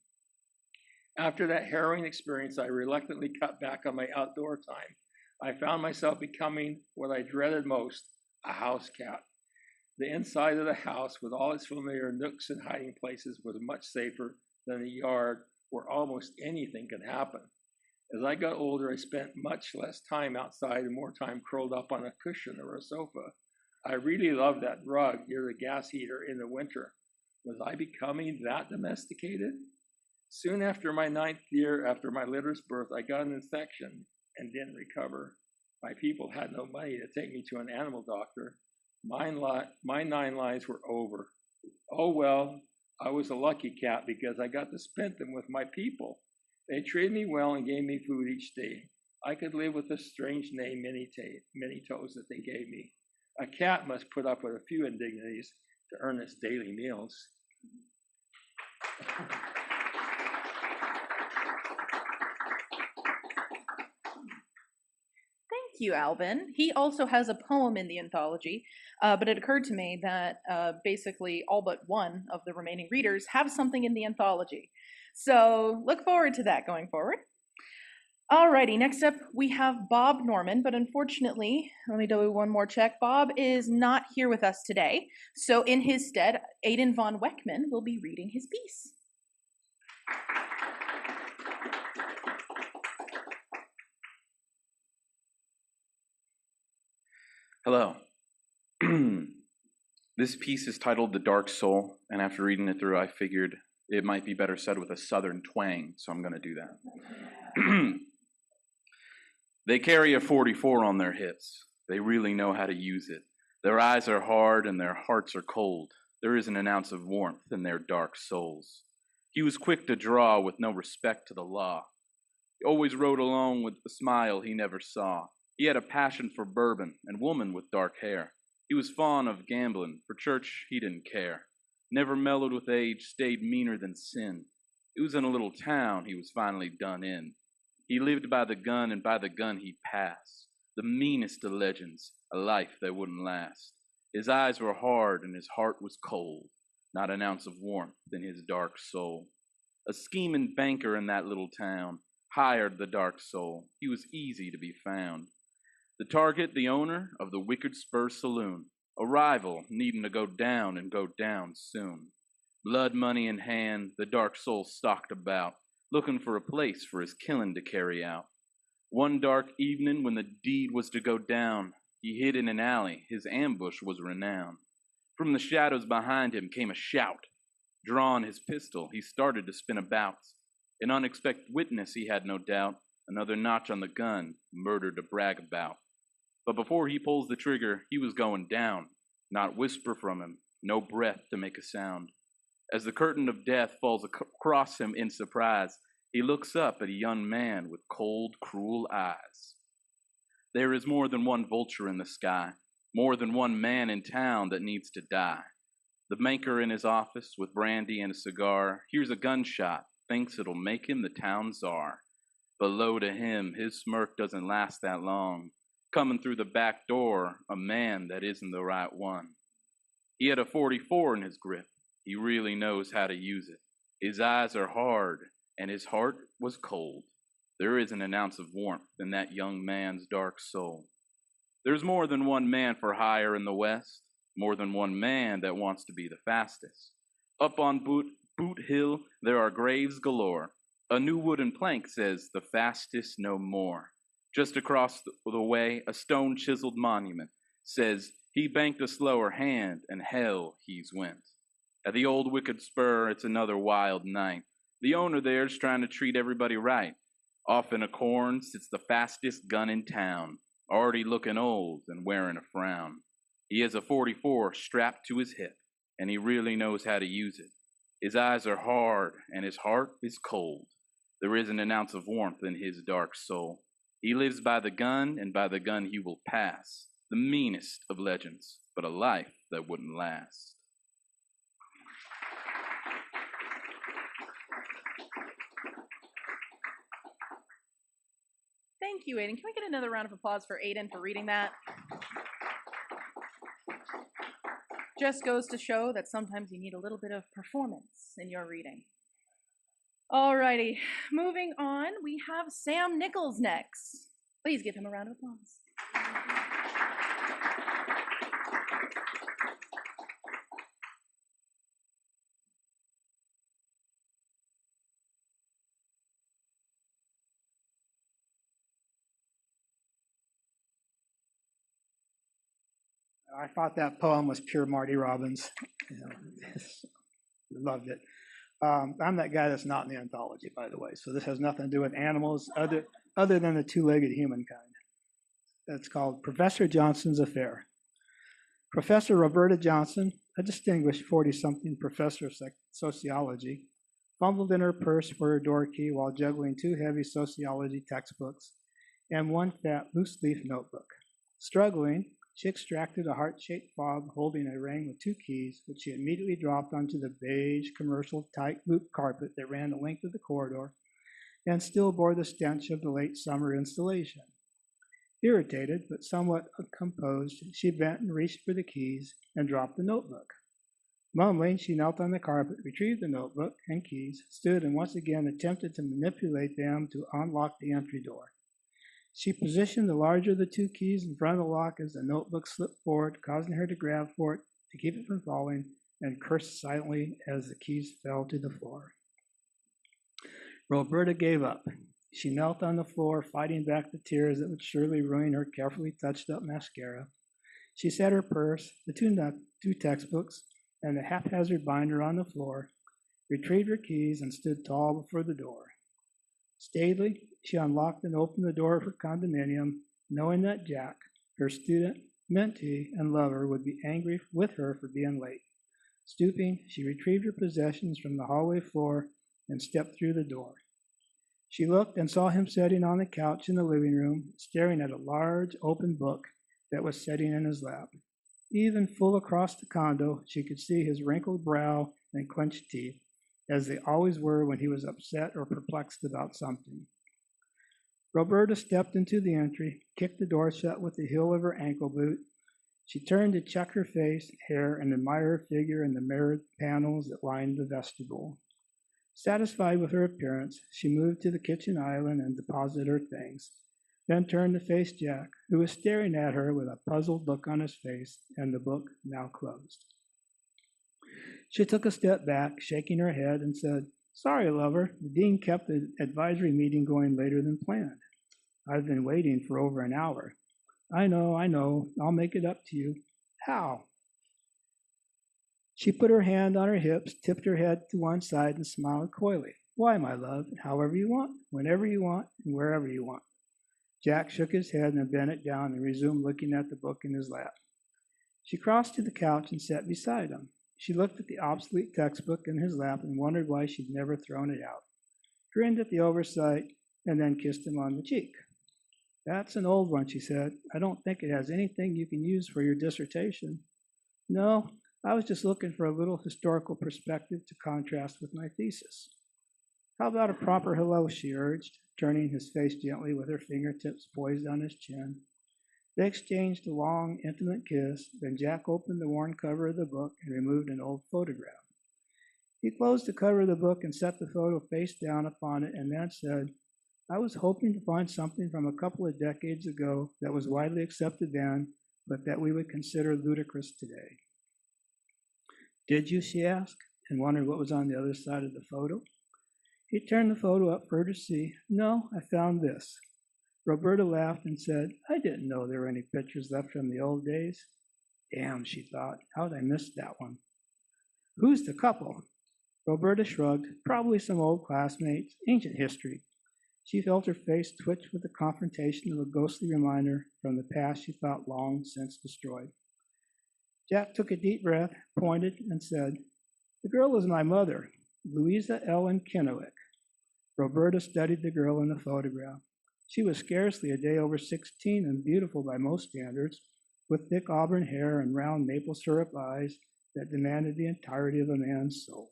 After that harrowing experience, I reluctantly cut back on my outdoor time. I found myself becoming what I dreaded most, a house cat. The inside of the house, with all its familiar nooks and hiding places, was much safer than the yard where almost anything could happen. As I got older, I spent much less time outside and more time curled up on a cushion or a sofa. I really loved that rug near the gas heater in the winter. Was I becoming that domesticated? Soon after my 9th year after my litter's birth, I got an infection and didn't recover. My people had no money to take me to an animal doctor. My 9 lives were over. Oh well, I was a lucky cat because I got to spend them with my people. They treated me well and gave me food each day. I could live with the strange name many toes that they gave me. A cat must put up with a few indignities to earn its daily meals. Thank you, Alvin. He also has a poem in the anthology, but it occurred to me that basically all but one of the remaining readers have something in the anthology. So look forward to that going forward. Alrighty, next up we have Bob Norman, but unfortunately, let me do one more check. Bob is not here with us today, so in his stead, Aidan von Weckman will be reading his piece. Hello. This piece is titled The Dark Soul, and after reading it through, I figured it might be better said with a southern twang, so I'm going to do that. They carry a 44 on their hips. They really know how to use it. Their eyes are hard and their hearts are cold. There isn't an ounce of warmth in their dark souls. He was quick to draw with no respect to the law. He always rode along with a smile he never saw. He had a passion for bourbon and woman with dark hair. He was fond of gambling. For church, he didn't care. Never mellowed with age, stayed meaner than sin. It was in a little town he was finally done in. He lived by the gun, and by the gun he passed. The meanest of legends, a life that wouldn't last. His eyes were hard and his heart was cold. Not an ounce of warmth in his dark soul. A scheming banker in that little town hired the dark soul. He was easy to be found. The target, the owner of the Wicked Spur Saloon. A rival needing to go down and go down soon. Blood money in hand, the dark soul stalked about, looking for a place for his killing to carry out. One dark evening when the deed was to go down, he hid in an alley, his ambush was renowned. From the shadows behind him came a shout. Drawing his pistol, he started to spin about. An unexpected witness, he had no doubt, another notch on the gun, murder to brag about. But before he pulls the trigger, he was going down, not whisper from him, no breath to make a sound. As the curtain of death falls across him in surprise, he looks up at a young man with cold, cruel eyes. There is more than one vulture in the sky, more than one man in town that needs to die. The banker in his office with brandy and a cigar hears a gunshot, thinks it'll make him the town czar. But lo to him, his smirk doesn't last that long. Coming through the back door, a man that isn't the right one. He had a 44 in his grip. He really knows how to use it. His eyes are hard, and his heart was cold. There isn't an ounce of warmth in that young man's dark soul. There's more than one man for hire in the West, more than one man that wants to be the fastest. Up on Boot Hill, there are graves galore. A new wooden plank says, the fastest no more. Just across the way, a stone-chiseled monument says, he banked a slower hand, and hell he's went. At the old Wicked Spur, it's another wild night. The owner there's trying to treat everybody right. Off in a corn sits the fastest gun in town, already looking old and wearing a frown. He has a 44 strapped to his hip, and he really knows how to use it. His eyes are hard, and his heart is cold. There isn't an ounce of warmth in his dark soul. He lives by the gun, and by the gun he will pass. The meanest of legends, but a life that wouldn't last. Thank you, Aiden. Can we get another round of applause for Aiden for reading that? Just goes to show that sometimes you need a little bit of performance in your reading. Alrighty, moving on, we have Sam Nichols next. Please give him a round of applause. I thought that poem was pure Marty Robbins. Loved it. I'm that guy that's not in the anthology, by the way. So this has nothing to do with animals other than the two-legged humankind. It's called Professor Johnson's Affair. Professor Roberta Johnson, a distinguished 40-something professor of sociology, fumbled in her purse for her door key while juggling 2 heavy sociology textbooks and 1 fat loose-leaf notebook. Struggling, she extracted a heart-shaped fob holding a ring with 2 keys, which she immediately dropped onto the beige commercial tight loop carpet that ran the length of the corridor and still bore the stench of the late summer installation. Irritated, but somewhat composed, she bent and reached for the keys and dropped the notebook. Mumbling, she knelt on the carpet, retrieved the notebook and keys, stood and once again attempted to manipulate them to unlock the entry door. She positioned the larger of the 2 keys in front of the lock as the notebook slipped forward, causing her to grab for it to keep it from falling, and cursed silently as the keys fell to the floor. Roberta gave up. She knelt on the floor, fighting back the tears that would surely ruin her carefully touched-up mascara. She set her purse, the 2 textbooks, and the haphazard binder on the floor, retrieved her keys, and stood tall before the door. Staidly, she unlocked and opened the door of her condominium, knowing that Jack, her student, mentee, and lover, would be angry with her for being late. Stooping, she retrieved her possessions from the hallway floor and stepped through the door. She looked and saw him sitting on the couch in the living room, staring at a large open book that was sitting in his lap. Even full across the condo, she could see his wrinkled brow and clenched teeth, as they always were when he was upset or perplexed about something. Roberta stepped into the entry, kicked the door shut with the heel of her ankle boot. She turned to check her face, hair, and admire her figure in the mirrored panels that lined the vestibule. Satisfied with her appearance, she moved to the kitchen island and deposited her things, then turned to face Jack, who was staring at her with a puzzled look on his face and the book now closed. She took a step back, shaking her head, and said, "Sorry, lover, the dean kept the advisory meeting going later than planned. I've been waiting for over an hour." I know, I'll make it up to you." "How?" She put her hand on her hips, tipped her head to one side, and smiled coyly. "Why, my love? However you want, whenever you want, and wherever you want." Jack shook his head and bent it down and resumed looking at the book in his lap. She crossed to the couch and sat beside him. She looked at the obsolete textbook in his lap and wondered why she'd never thrown it out, grinned at the oversight, and then kissed him on the cheek. "That's an old one," she said. "I don't think it has anything you can use for your dissertation." "No, I was just looking for a little historical perspective to contrast with my thesis." "How about a proper hello?" she urged, turning his face gently with her fingertips poised on his chin. They exchanged a long, intimate kiss, then Jack opened the worn cover of the book and removed an old photograph. He closed the cover of the book and set the photo face down upon it and then said, "I was hoping to find something from a couple of decades ago that was widely accepted then, but that we would consider ludicrous today." "Did you?" she asked, and wondered what was on the other side of the photo. He turned the photo up for her to see. "No, I found this." Roberta laughed and said, "I didn't know there were any pictures left from the old days." Damn, she thought, how'd I miss that one? "Who's the couple?" Roberta shrugged. "Probably some old classmates, ancient history." She felt her face twitch with the confrontation of a ghostly reminder from the past she thought long since destroyed. Jack took a deep breath, pointed, and said, "The girl is my mother, Louisa Ellen Kennewick." Roberta studied the girl in the photograph. She was scarcely a day over 16 and beautiful by most standards, with thick auburn hair and round maple syrup eyes that demanded the entirety of a man's soul.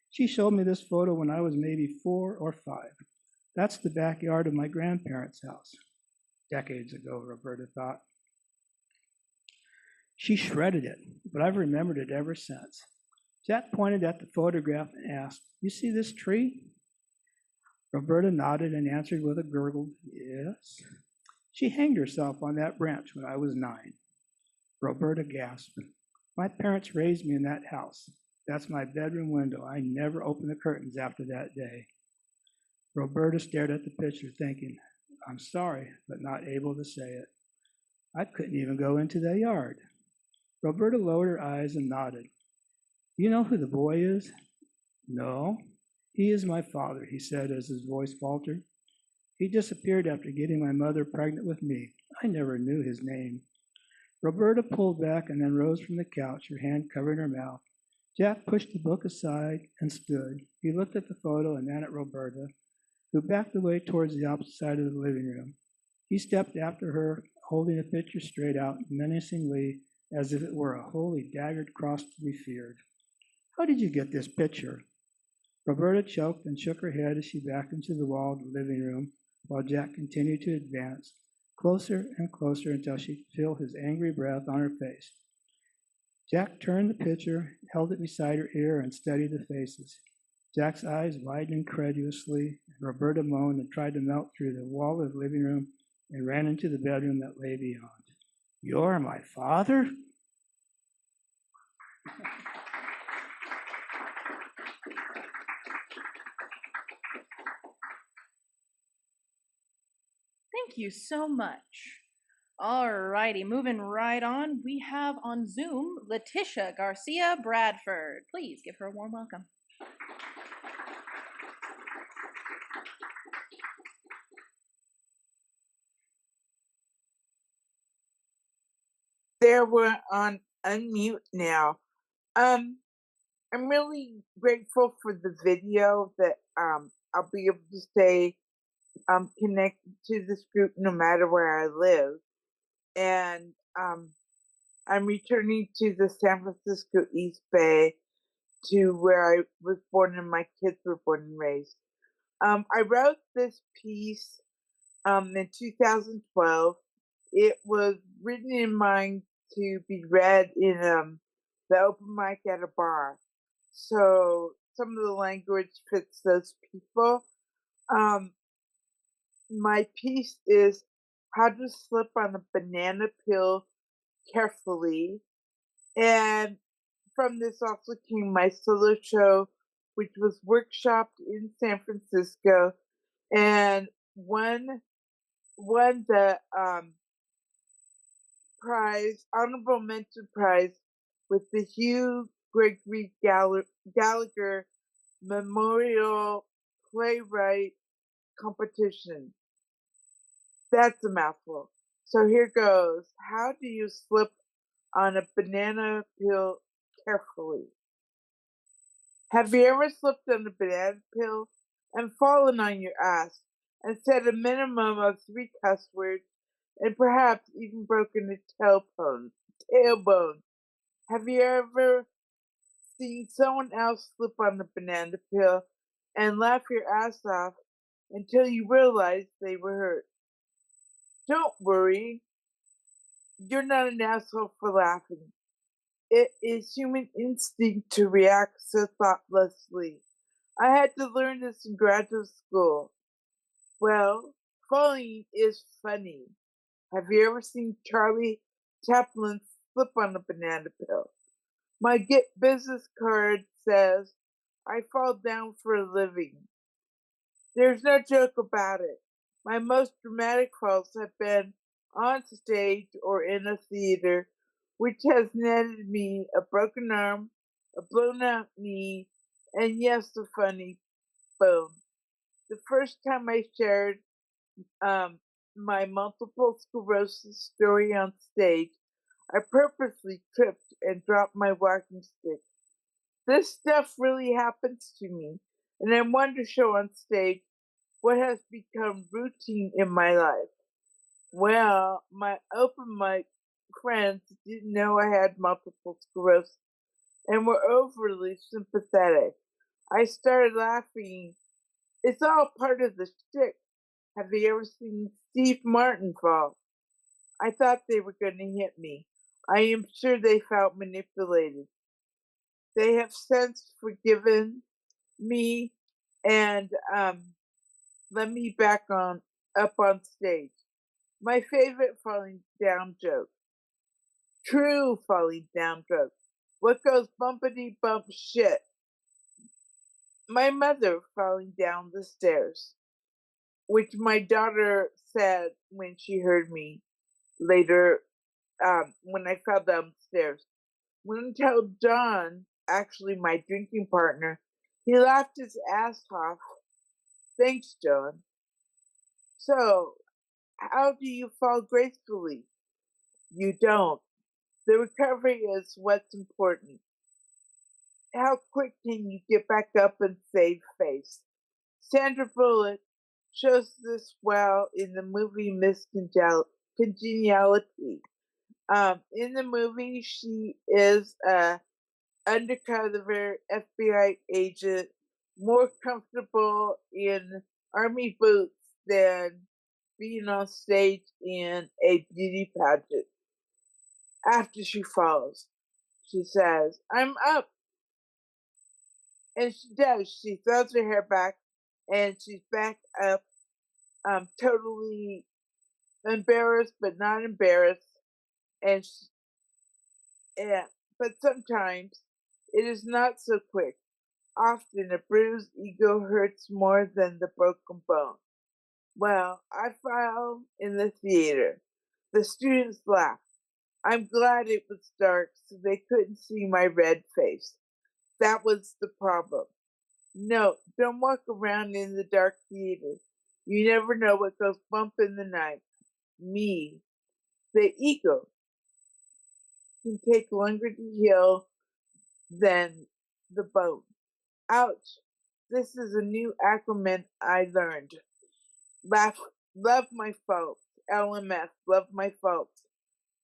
"She showed me this photo when I was maybe 4 or 5. That's the backyard of my grandparents' house." Decades ago, Roberta thought. She shredded it, but I've remembered it ever since. Jack pointed at the photograph and asked, "You see this tree?" Roberta nodded and answered with a gurgled, "Yes." "She hanged herself on that branch when I was 9. Roberta gasped. "My parents raised me in that house. That's my bedroom window. I never opened the curtains after that day." Roberta stared at the picture, thinking, "I'm sorry, but not able to say it. I couldn't even go into the yard." Roberta lowered her eyes and nodded. "Do you know who the boy is?" "No. He is my father," he said as his voice faltered. "He disappeared after getting my mother pregnant with me. I never knew his name." Roberta pulled back and then rose from the couch, her hand covering her mouth. Jack pushed the book aside and stood. He looked at the photo and then at Roberta, who backed away towards the opposite side of the living room. He stepped after her, holding the picture straight out, menacingly, as if it were a holy daggered cross to be feared. "How did you get this picture?" Roberta choked and shook her head as she backed into the wall of the living room, while Jack continued to advance, closer and closer until she could feel his angry breath on her face. Jack turned the picture, held it beside her ear, and studied the faces. Jack's eyes widened incredulously, and Roberta moaned and tried to melt through the wall of the living room and ran into the bedroom that lay beyond. "You're my father?" Thank you so much. All righty, moving right on. We have on Zoom Letitia Garcia Bradford. Please give her a warm welcome. There, we're on unmute now. I'm really grateful for the video that I'll be able to stay connected to this group no matter where I live. And I'm returning to the San Francisco East Bay, to where I was born and my kids were born and raised. I wrote this piece in 2012. It was written in mind to be read in the open mic at a bar. So some of the language fits those people. My piece is how to slip on a banana peel carefully. And from this also came my solo show, which was workshopped in San Francisco and won the prize, honorable mention prize, with the Hugh Gregory Gallagher Memorial Playwright Competition. That's a mouthful. So here goes. How do you slip on a banana peel carefully? Have you ever slipped on a banana peel and fallen on your ass and said a minimum of 3 cuss words and perhaps even broken a tailbone? Have you ever seen someone else slip on the banana peel and laugh your ass off until you realize they were hurt? Don't worry, you're not an asshole for laughing. It is human instinct to react so thoughtlessly. I had to learn this in graduate school. Well, falling is funny. Have you ever seen Charlie Chaplin slip on a banana peel? My Get Business card says, I fall down for a living. There's no joke about it. My most dramatic falls have been on stage or in a theater, which has netted me a broken arm, a blown out knee, and yes, a funny bone. The first time I shared my multiple sclerosis story on stage, I purposely tripped and dropped my walking stick. This stuff really happens to me, and I wanted to show on stage what has become routine in my life. Well, my open mic friends didn't know I had multiple sclerosis and were overly sympathetic. I started laughing. It's all part of the shtick. Have you ever seen Steve Martin fall? I thought they were going to hit me. I am sure they felt manipulated. They have since forgiven me and let me back up on stage. My favorite falling down joke. True falling down joke. What goes bumpity bump shit? My mother falling down the stairs, which my daughter said when she heard me later, when I fell down the stairs. When I told John, actually my drinking partner, he laughed his ass off. Thanks, John. So, how do you fall gracefully? You don't. The recovery is what's important. How quick can you get back up and save face? Sandra Bullock shows this well in the movie Miss Congeniality. In the movie, she is a undercover FBI agent, more comfortable in army boots than being on stage in a beauty pageant. After she falls, she says, I'm up. And she does. She throws her hair back and she's back up, totally embarrassed, but not embarrassed. And, but sometimes it is not so quick. Often a bruised ego hurts more than the broken bone. Well, I fell in the theater. The students laughed. I'm glad it was dark so they couldn't see my red face. That was the problem. No, don't walk around in the dark theater. You never know what goes bump in the night. Me. The ego. can take longer to heal than the bone. Ouch. This is a new acronym I learned. Love my faults. LMF, love my faults.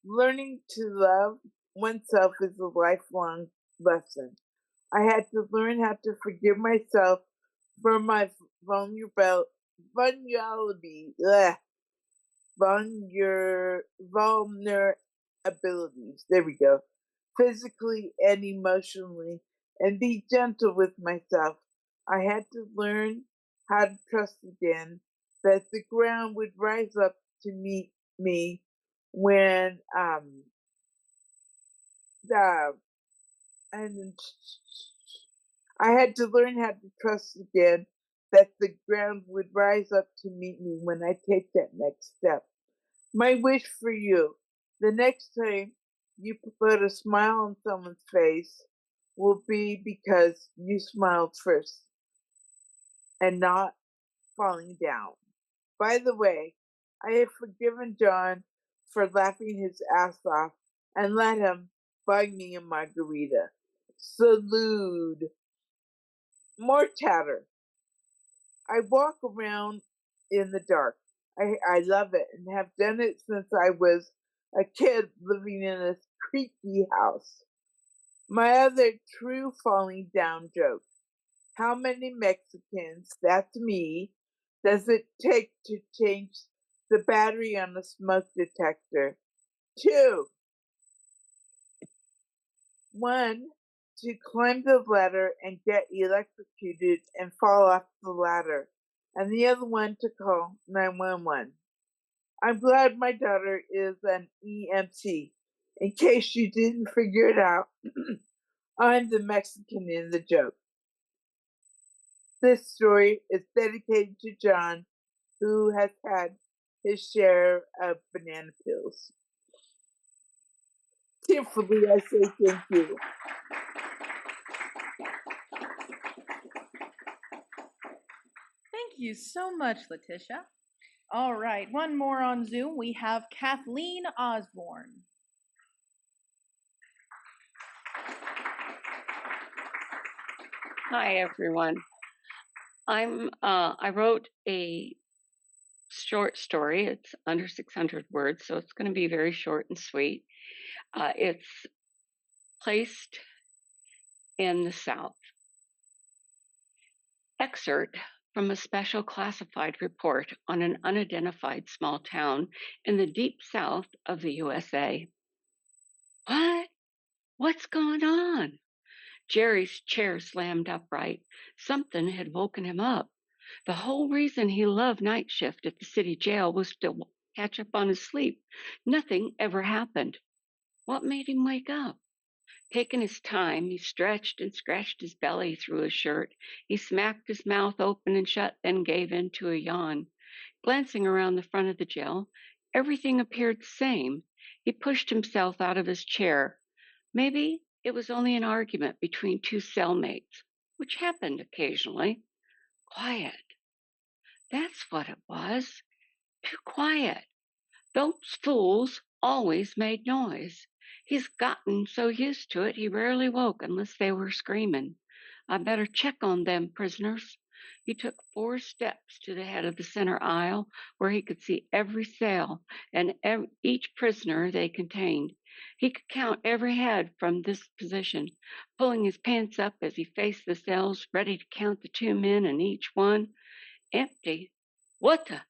Learning to love oneself is a lifelong lesson. I had to learn how to forgive myself for my vulnerability. Vulnerabilities. There we go. Physically and emotionally, and be gentle with myself. I had to learn how to trust again that the ground would rise up to meet me when and I had to learn how to trust again that the ground would rise up to meet me when I take that next step. My wish for you, the next time you put a smile on someone's face, will be because you smiled first and not falling down. By the way, I have forgiven John for laughing his ass off and let him buy me a margarita. Salute. More chatter. I walk around in the dark. I love it and have done it since I was a kid living in a creaky house. My other true falling down joke. How many Mexicans, that's me, does it take to change the battery on a smoke detector? 2. 1, to climb the ladder and get electrocuted and fall off the ladder, and the other one to call 911. I'm glad my daughter is an EMT. In case you didn't figure it out, I'm the Mexican in the joke. This story is dedicated to John, who has had his share of banana peels. Tearfully, I say thank you. Thank you so much, Letitia. All right, one more on Zoom. We have Kathleen Osborne. Hi, everyone. I wrote a short story. It's under 600 words, so it's going to be very short and sweet. It's placed in the South. Excerpt from a special classified report on an unidentified small town in the deep south of the USA. What? What's going on? Jerry's chair slammed upright. Something had woken him up. The whole reason he loved night shift at the city jail was to catch up on his sleep. Nothing ever happened. What made him wake up? Taking his time, he stretched and scratched his belly through his shirt. He smacked his mouth open and shut, then gave in to a yawn. Glancing around the front of the jail, everything appeared the same. He pushed himself out of his chair. Maybe it was only an argument between two cellmates, which happened occasionally. Quiet. That's what it was. Too quiet. Those fools always made noise. He's gotten so used to it he rarely woke unless they were screaming. I better check on them prisoners. He took 4 steps to the head of the center aisle where he could see every cell and each prisoner they contained. He could count every head from this position, pulling his pants up as he faced the cells, ready to count the 2 men in each one. Empty. What the?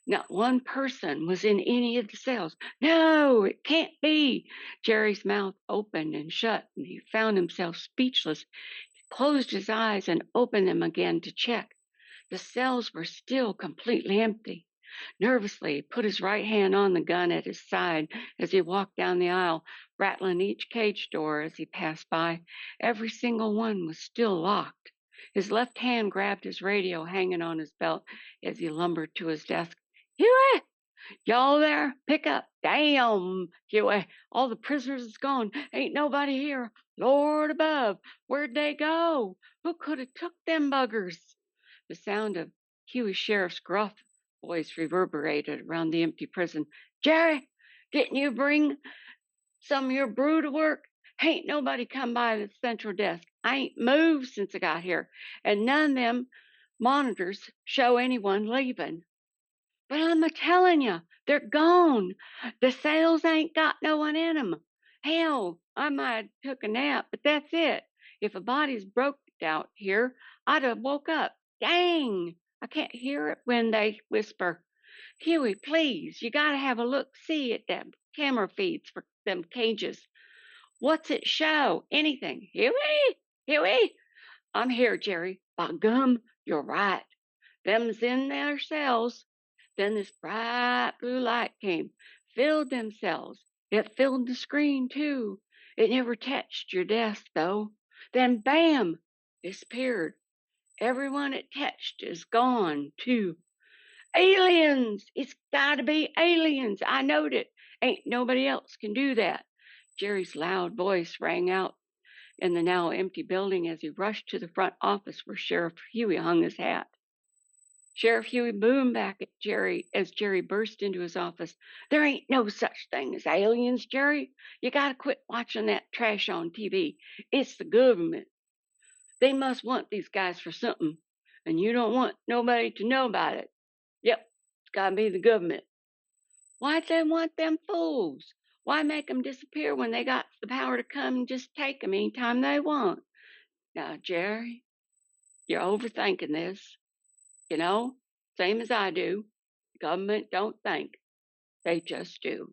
Not one person was in any of the cells. No, it can't be. Jerry's mouth opened and shut, and he found himself speechless. He closed his eyes and opened them again to check. The cells were still completely empty. Nervously, he put his right hand on the gun at his side as he walked down the aisle, rattling each cage door as he passed by. Every single one was still locked. His left hand grabbed his radio hanging on his belt as he lumbered to his desk. Huey! Y'all there? Pick up. Damn, Huey. All the prisoners is gone. Ain't nobody here. Lord above, where'd they go? Who could have took them buggers? The sound of Huey's sheriff's gruff voice reverberated around the empty prison. Jerry, didn't you bring Some of your brood work? Ain't nobody come by the central desk. I ain't moved since I got here, and none of them monitors show anyone leaving. But I'm a telling you, they're gone. The cells ain't got no one in 'em. Hell, I might have took a nap, but that's it. If a body's broke out here, I'd have woke up. Dang, I can't hear it when they whisper. Huey, please, you gotta have a look-see at them camera feeds for them cages. What's it show? Anything. Huey? Huey? I'm here, Jerry. By gum, you're right. Them's in their cells. Then this bright blue light came, filled them cells. It filled the screen, too. It never touched your desk, though. Then, bam, disappeared. Everyone it touched is gone, too. Aliens! It's gotta be aliens. I knowed it. Ain't nobody else can do that. Jerry's loud voice rang out in the now empty building as he rushed to the front office where Sheriff Huey hung his hat. Sheriff Huey boomed back at Jerry as Jerry burst into his office. There ain't no such thing as aliens, Jerry. You gotta quit watching that trash on TV. It's the government. They must want these guys for something, and you don't want nobody to know about it. Yep, it's gotta be the government. Why'd they want them fools? Why make them disappear when they got the power to come and just take them anytime they want? Now, Jerry, you're overthinking this. You know, same as I do. The government don't think. They just do.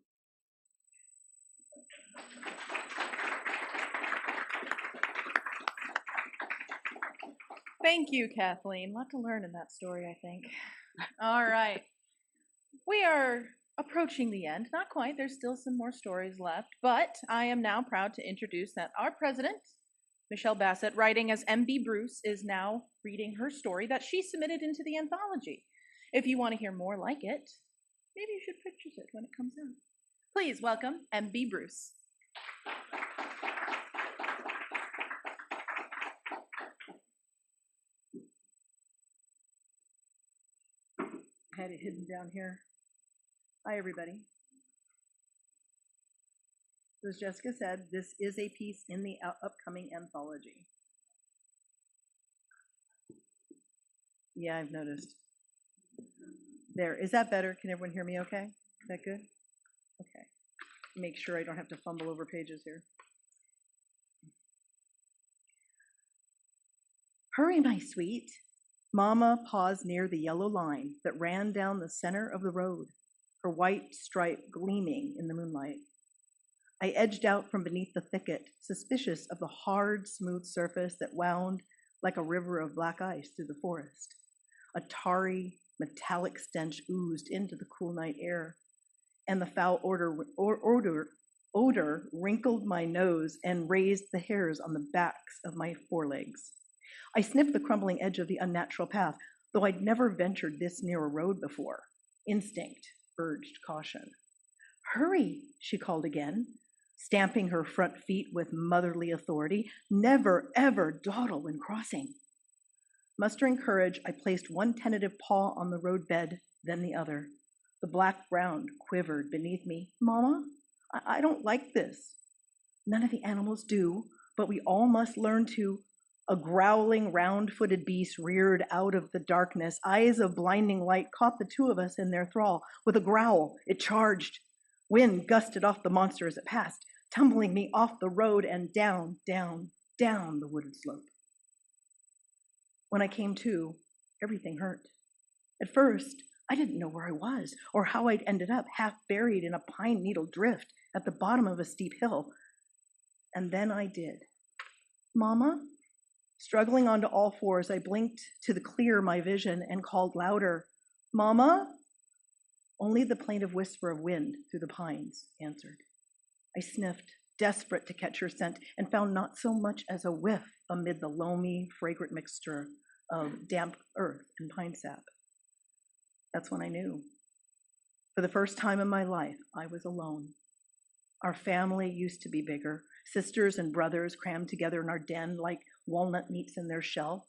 Thank you, Kathleen. A lot to learn in that story, I think. All right. We are approaching the end. Not quite. There's still some more stories left. But I am now proud to introduce that our president, Michelle Bassett, writing as MB Bruce, is now reading her story that she submitted into the anthology. If you want to hear more like it, maybe you should purchase it when it comes out. Please welcome MB Bruce. I had it hidden down here. Hi, everybody. So as Jessica said, this is a piece in the upcoming anthology. Yeah, I've noticed. There, is that better? Can everyone hear me okay? Is that good? Okay. Make sure I don't have to fumble over pages here. Hurry, my sweet. Mama paused near the yellow line that ran down the center of the road, her white stripe gleaming in the moonlight. I edged out from beneath the thicket, suspicious of the hard, smooth surface that wound like a river of black ice through the forest. A tarry, metallic stench oozed into the cool night air, and the foul odor wrinkled my nose and raised the hairs on the backs of my forelegs. I sniffed the crumbling edge of the unnatural path, though I'd never ventured this near a road before. Instinct urged caution. Hurry, she called again, stamping her front feet with motherly authority. Never, ever dawdle when crossing. Mustering courage, I placed one tentative paw on the roadbed, then the other. The black ground quivered beneath me. Mama, I don't like this. None of the animals do, but we all must learn to. A growling, round-footed beast reared out of the darkness. Eyes of blinding light caught the two of us in their thrall. With a growl, it charged. Wind gusted off the monster as it passed, tumbling me off the road and down, down, down the wooded slope. When I came to, everything hurt. At first, I didn't know where I was or how I'd ended up half buried in a pine needle drift at the bottom of a steep hill. And then I did. Mama? Struggling onto all fours, I blinked to clear my vision and called louder, Mama? Only the plaintive whisper of wind through the pines answered. I sniffed, desperate to catch her scent, and found not so much as a whiff amid the loamy, fragrant mixture of damp earth and pine sap. That's when I knew. For the first time in my life, I was alone. Our family used to be bigger, sisters and brothers crammed together in our den like walnut meats in their shell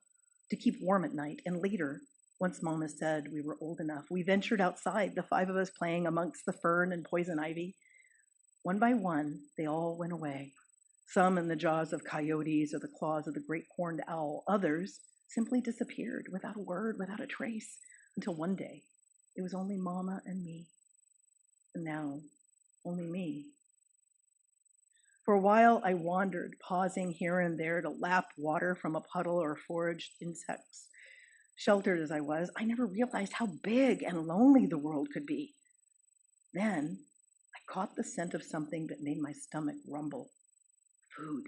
to keep warm at night. And later, once Mama said we were old enough, we ventured outside, the five of us playing amongst the fern and poison ivy. One by one, they all went away. Some in the jaws of coyotes or the claws of the great horned owl. Others simply disappeared without a word, without a trace, until one day it was only Mama and me. And now, only me. For a while, I wandered, pausing here and there to lap water from a puddle or foraged insects. Sheltered as I was, I never realized how big and lonely the world could be. Then, I caught the scent of something that made my stomach rumble. Food.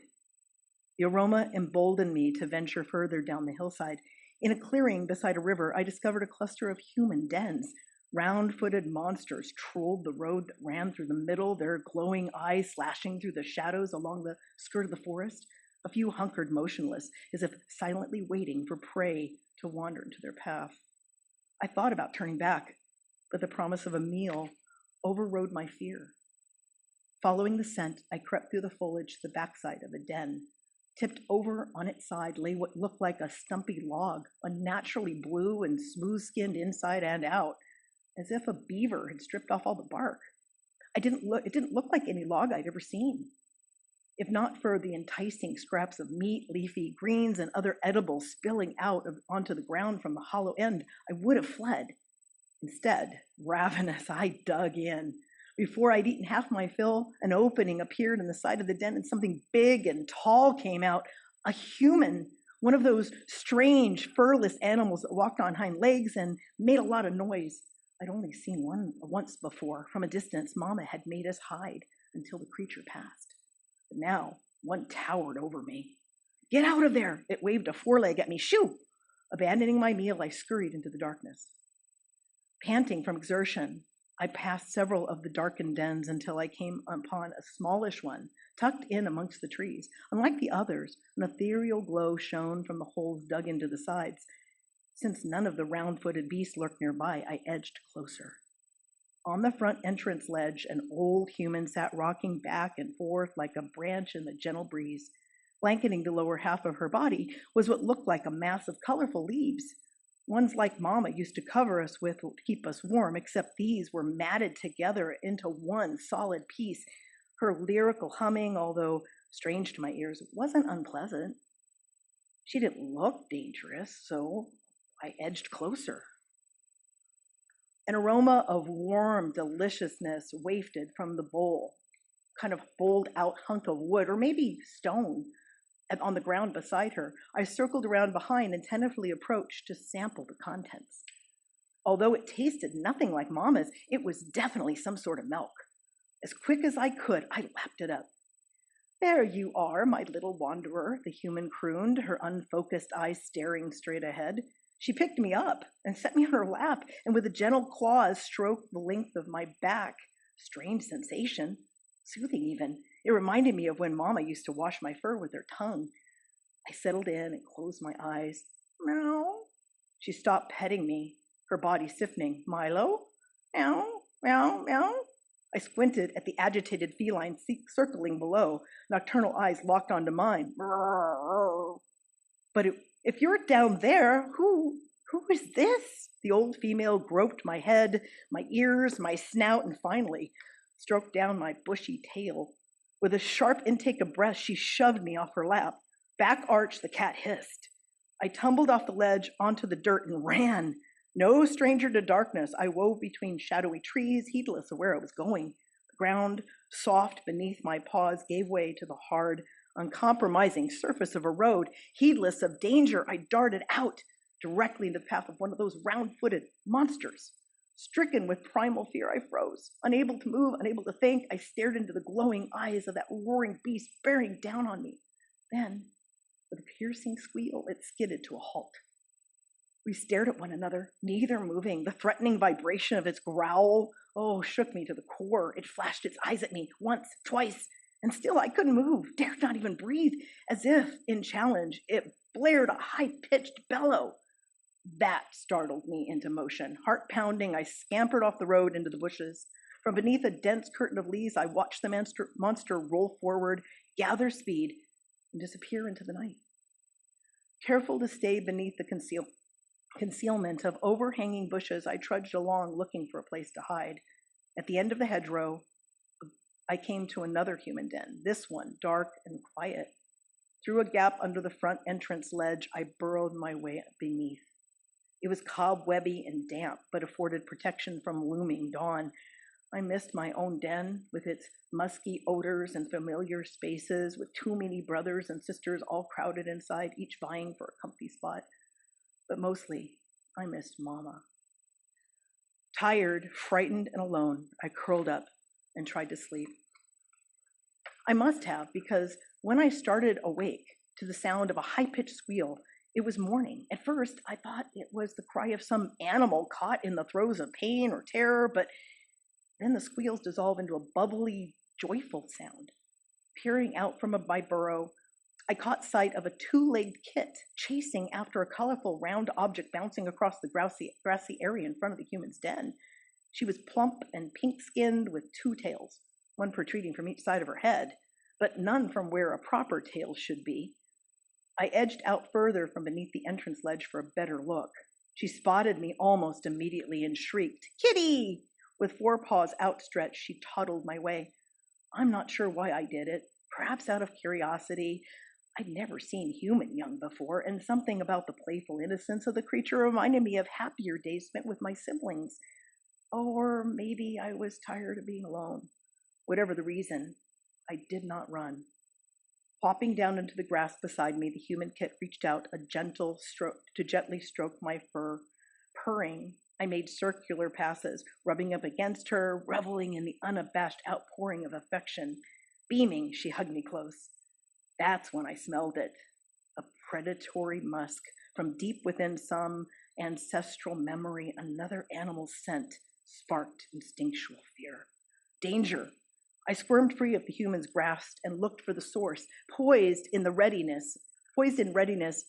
The aroma emboldened me to venture further down the hillside. In a clearing beside a river, I discovered a cluster of human dens. Round-footed monsters trolled the road that ran through the middle, their glowing eyes slashing through the shadows along the skirt of the forest. A few hunkered motionless, as if silently waiting for prey to wander into their path. I thought about turning back, but the promise of a meal overrode my fear. Following the scent, I crept through the foliage to the backside of a den. Tipped over on its side lay what looked like a stumpy log, unnaturally blue and smooth-skinned inside and out, as if a beaver had stripped off all the bark. It didn't look like any log I'd ever seen. If not for the enticing scraps of meat, leafy greens, and other edibles spilling out onto the ground from the hollow end, I would have fled. Instead, ravenous, I dug in. Before I'd eaten half my fill, an opening appeared in the side of the den and something big and tall came out. A human, one of those strange, furless animals that walked on hind legs and made a lot of noise. I'd only seen one once before. From a distance, Mama had made us hide until the creature passed. But now, one towered over me. Get out of there! It waved a foreleg at me. Shoo! Abandoning my meal, I scurried into the darkness. Panting from exertion, I passed several of the darkened dens until I came upon a smallish one, tucked in amongst the trees. Unlike the others, an ethereal glow shone from the holes dug into the sides. Since none of the round-footed beasts lurked nearby, I edged closer. On the front entrance ledge, an old human sat rocking back and forth like a branch in the gentle breeze. Blanketing the lower half of her body was what looked like a mass of colorful leaves. Ones like Mama used to cover us with to keep us warm, except these were matted together into one solid piece. Her lyrical humming, although strange to my ears, wasn't unpleasant. She didn't look dangerous, so I edged closer. An aroma of warm deliciousness wafted from the bowl, kind of bowled out hunk of wood, or maybe stone, on the ground beside her. I circled around behind and tentatively approached to sample the contents. Although it tasted nothing like Mama's, it was definitely some sort of milk. As quick as I could, I lapped it up. There you are, my little wanderer, the human crooned, her unfocused eyes staring straight ahead. She picked me up and set me on her lap, and with a gentle claws stroked the length of my back. Strange sensation, soothing even. It reminded me of when Mama used to wash my fur with her tongue. I settled in and closed my eyes. Meow. She stopped petting me, her body stiffening. Milo? Meow, meow, meow. I squinted at the agitated feline circling below, nocturnal eyes locked onto mine. But if you're down there, who is this? The old female groped my head, my ears, my snout, and finally stroked down my bushy tail. With a sharp intake of breath, she shoved me off her lap. Back arched, the cat hissed. I tumbled off the ledge onto the dirt and ran. No stranger to darkness, I wove between shadowy trees, heedless of where I was going. The ground, soft beneath my paws, gave way to the hard, uncompromising surface of a road. Heedless of danger, I darted out directly into the path of one of those round-footed monsters. Stricken with primal fear, I froze. Unable to move, unable to think, I stared into the glowing eyes of that roaring beast bearing down on me. Then, with a piercing squeal, it skidded to a halt. We stared at one another, neither moving. The threatening vibration of its growl, shook me to the core. It flashed its eyes at me once, twice, and still I couldn't move, dared not even breathe. As if, in challenge, it blared a high-pitched bellow. That startled me into motion. Heart pounding, I scampered off the road into the bushes. From beneath a dense curtain of leaves, I watched the monster roll forward, gather speed, and disappear into the night. Careful to stay beneath the concealment of overhanging bushes, I trudged along looking for a place to hide. At the end of the hedgerow, I came to another human den, this one dark and quiet. Through a gap under the front entrance ledge, I burrowed my way beneath. It was cobwebby and damp, but afforded protection from looming dawn. I missed my own den with its musky odors and familiar spaces, with too many brothers and sisters all crowded inside, each vying for a comfy spot. But mostly, I missed Mama. Tired, frightened, and alone, I curled up and tried to sleep. I must have, because when I started awake to the sound of a high-pitched squeal, it was morning. At first, I thought it was the cry of some animal caught in the throes of pain or terror, but then the squeals dissolved into a bubbly, joyful sound. Peering out from my burrow, I caught sight of a two-legged kit chasing after a colorful round object bouncing across the grassy area in front of the human's den. She was plump and pink-skinned with two tails, one protruding from each side of her head, but none from where a proper tail should be. I edged out further from beneath the entrance ledge for a better look. She spotted me almost immediately and shrieked, "Kitty!" With forepaws outstretched, she toddled my way. I'm not sure why I did it, perhaps out of curiosity. I'd never seen human young before, and something about the playful innocence of the creature reminded me of happier days spent with my siblings. Or maybe I was tired of being alone. Whatever the reason, I did not run. Plopping down into the grass beside me, the human kit reached out a gentle stroke to gently stroke my fur. Purring, I made circular passes, rubbing up against her, reveling in the unabashed outpouring of affection. Beaming, she hugged me close. That's when I smelled it. A predatory musk from deep within some ancestral memory, another animal's scent sparked instinctual fear. Danger! I squirmed free of the human's grasp and looked for the source, poised in readiness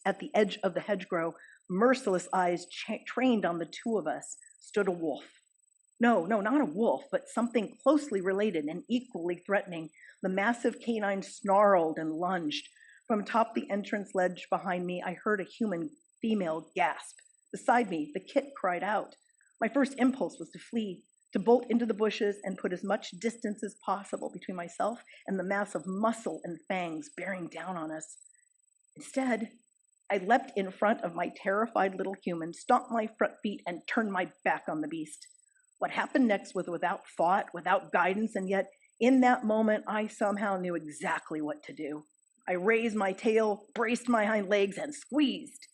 at the edge of the hedgerow. Merciless eyes trained on the two of us stood a wolf. No, not a wolf, but something closely related and equally threatening. The massive canine snarled and lunged. From atop the entrance ledge behind me, I heard a human female gasp. Beside me, the kit cried out. My first impulse was to flee, to bolt into the bushes and put as much distance as possible between myself and the mass of muscle and fangs bearing down on us. Instead, I leapt in front of my terrified little human, stomped my front feet, and turned my back on the beast. What happened next was without thought, without guidance, and yet in that moment, I somehow knew exactly what to do. I raised my tail, braced my hind legs, and squeezed.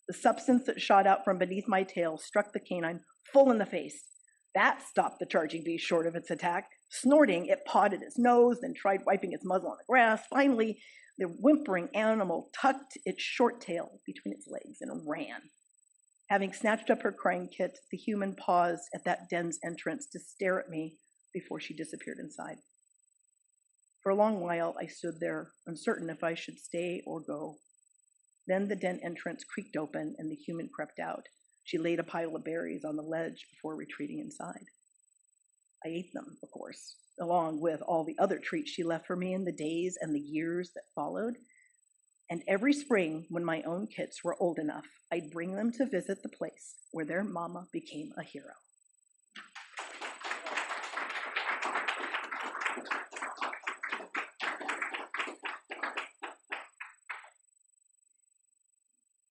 The substance that shot out from beneath my tail struck the canine full in the face. That stopped the charging beast short of its attack. Snorting, it pawed at its nose, then tried wiping its muzzle on the grass. Finally, the whimpering animal tucked its short tail between its legs and ran. Having snatched up her crying kit, the human paused at that den's entrance to stare at me before she disappeared inside. For a long while, I stood there, uncertain if I should stay or go. Then the den entrance creaked open and the human crept out. She laid a pile of berries on the ledge before retreating inside. I ate them, of course, along with all the other treats she left for me in the days and the years that followed. And every spring, when my own kits were old enough, I'd bring them to visit the place where their mama became a hero.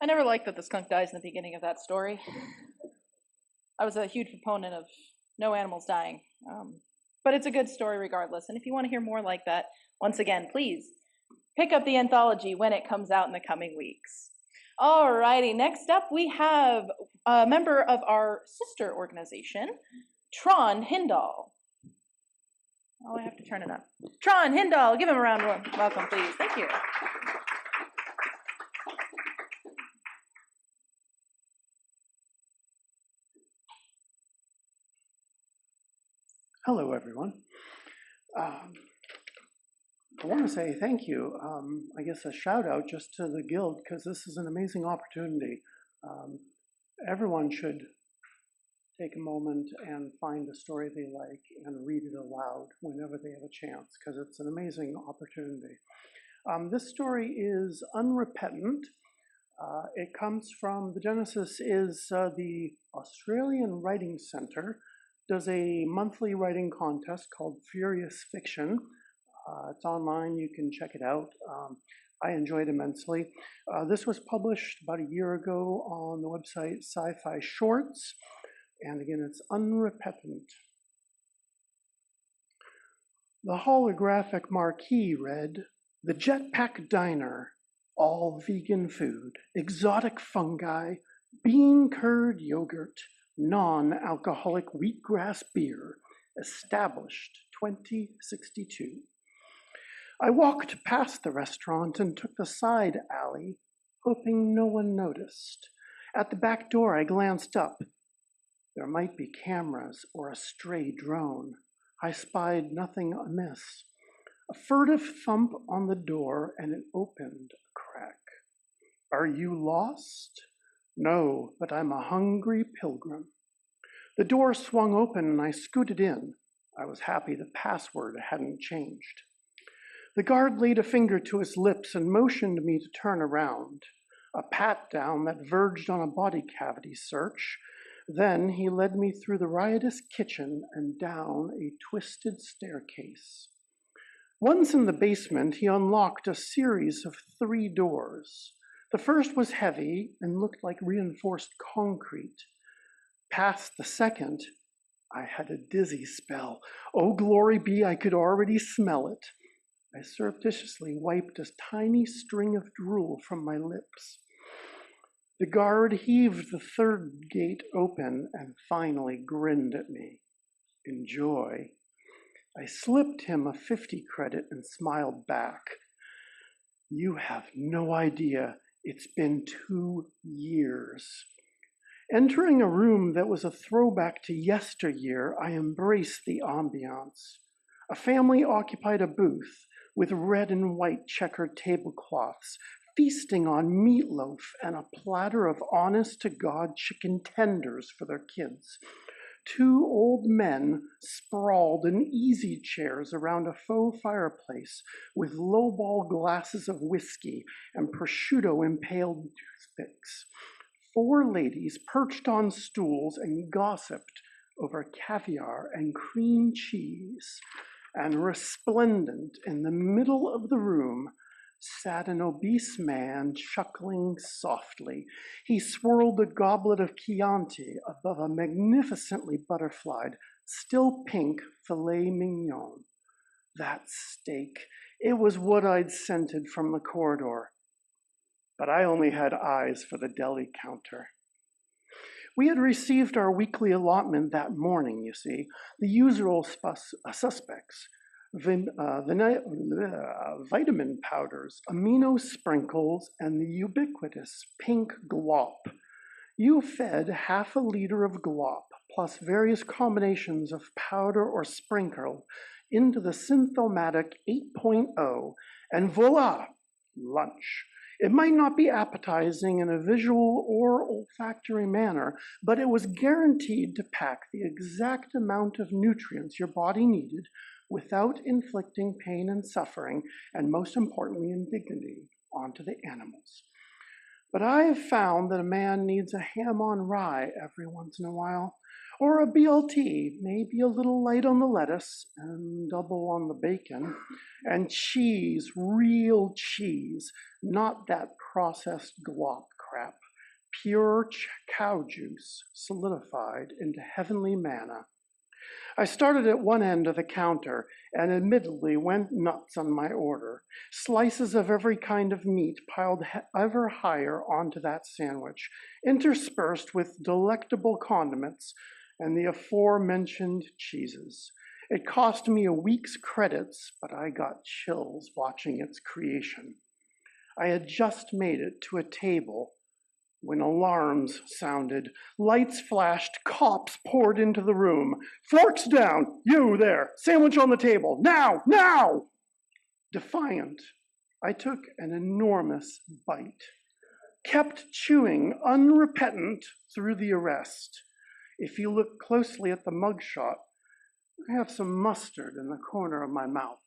I never liked that the skunk dies in the beginning of that story. I was a huge proponent of no animals dying. But it's a good story regardless. And if you want to hear more like that, once again, please pick up the anthology when it comes out in the coming weeks. All righty, next up we have a member of our sister organization, Tron Hindal. Oh, I have to turn it up. Tron Hindal, give him a round of welcome, please. Thank you. Hello, everyone. I want to say thank you. I guess a shout out just to the Guild, because this is an amazing opportunity. Everyone should take a moment and find a story they like and read it aloud whenever they have a chance, because it's an amazing opportunity. This story is Unrepentant. It comes from, the genesis is the Australian Writing Centre does a monthly writing contest called Furious Fiction. It's online, you can check it out. I enjoyed immensely. This was published about a year ago on the website Sci-Fi Shorts, and again, it's unrepentant. The holographic marquee read, "The Jetpack Diner, all vegan food, exotic fungi, bean curd yogurt, non-alcoholic wheatgrass beer, established 2062. I walked past the restaurant and took the side alley, hoping no one noticed. At the back door, I glanced up. There might be cameras or a stray drone. I spied nothing amiss. A furtive thump on the door, and it opened a crack. Are you lost? No, but I'm a hungry pilgrim. The door swung open and I scooted in. I was happy the password hadn't changed. The guard laid a finger to his lips and motioned me to turn around, a pat down that verged on a body cavity search. Then he led me through the riotous kitchen and down a twisted staircase. Once in the basement, he unlocked a series of 3 doors. The first was heavy and looked like reinforced concrete. Past the second, I had a dizzy spell. Oh, glory be, I could already smell it. I surreptitiously wiped a tiny string of drool from my lips. The guard heaved the third gate open and finally grinned at me. Enjoy. I slipped him a 50 credit and smiled back. You have no idea. It's been 2 years. Entering a room that was a throwback to yesteryear, I embraced the ambiance. A family occupied a booth with red and white checkered tablecloths, feasting on meatloaf and a platter of honest-to-God chicken tenders for their kids. 2 old men sprawled in easy chairs around a faux fireplace with lowball glasses of whiskey and prosciutto impaled toothpicks. 4 ladies perched on stools and gossiped over caviar and cream cheese. And resplendent in the middle of the room sat an obese man chuckling softly. He swirled a goblet of Chianti above a magnificently butterflied, still pink filet mignon. That steak, it was what I'd scented from the corridor. But I only had eyes for the deli counter. We had received our weekly allotment that morning, you see, the usual suspects. Vitamin powders, amino sprinkles, and the ubiquitous pink glop. You fed half a liter of glop, plus various combinations of powder or sprinkle, into the Synthomatic 8.0, and voila, lunch. It might not be appetizing in a visual or olfactory manner, but it was guaranteed to pack the exact amount of nutrients your body needed without inflicting pain and suffering, and most importantly, indignity onto the animals. But I have found that a man needs a ham on rye every once in a while, or a BLT, maybe a little light on the lettuce and double on the bacon, and cheese, real cheese, not that processed glop crap, pure cow juice solidified into heavenly manna. I started at one end of the counter and admittedly went nuts on my order. Slices of every kind of meat piled ever higher onto that sandwich, interspersed with delectable condiments and the aforementioned cheeses. It cost me a week's credits, but I got chills watching its creation. I had just made it to a table when alarms sounded, lights flashed, cops poured into the room. Forks down, you there, sandwich on the table, now, now! Defiant, I took an enormous bite, kept chewing unrepentant through the arrest. If you look closely at the mugshot, I have some mustard in the corner of my mouth.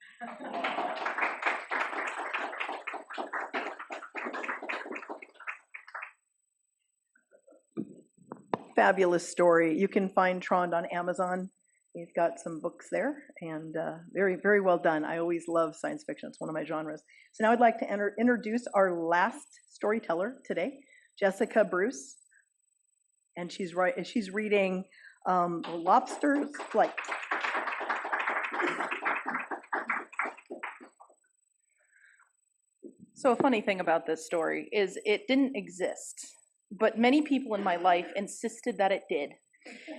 fabulous story. You can find Trond on Amazon. He's got some books there, and very, very well done. I always love science fiction. It's one of my genres. So now I'd like to introduce our last storyteller today, Jessica Bruce. And she's reading Lobster's Flight. So a funny thing about this story is it didn't exist, but many people in my life insisted that it did.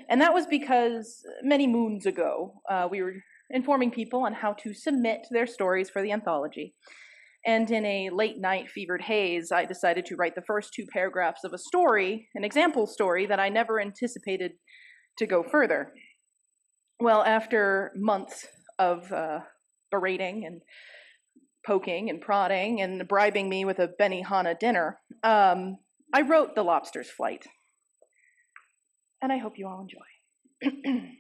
And that was because many moons ago, we were informing people on how to submit their stories for the anthology. And in a late night fevered haze, I decided to write the first 2 paragraphs of a story, an example story that I never anticipated to go further. Well, after months of berating and poking and prodding and bribing me with a Benihana dinner, I wrote The Lobster's Flight. And I hope you all enjoy.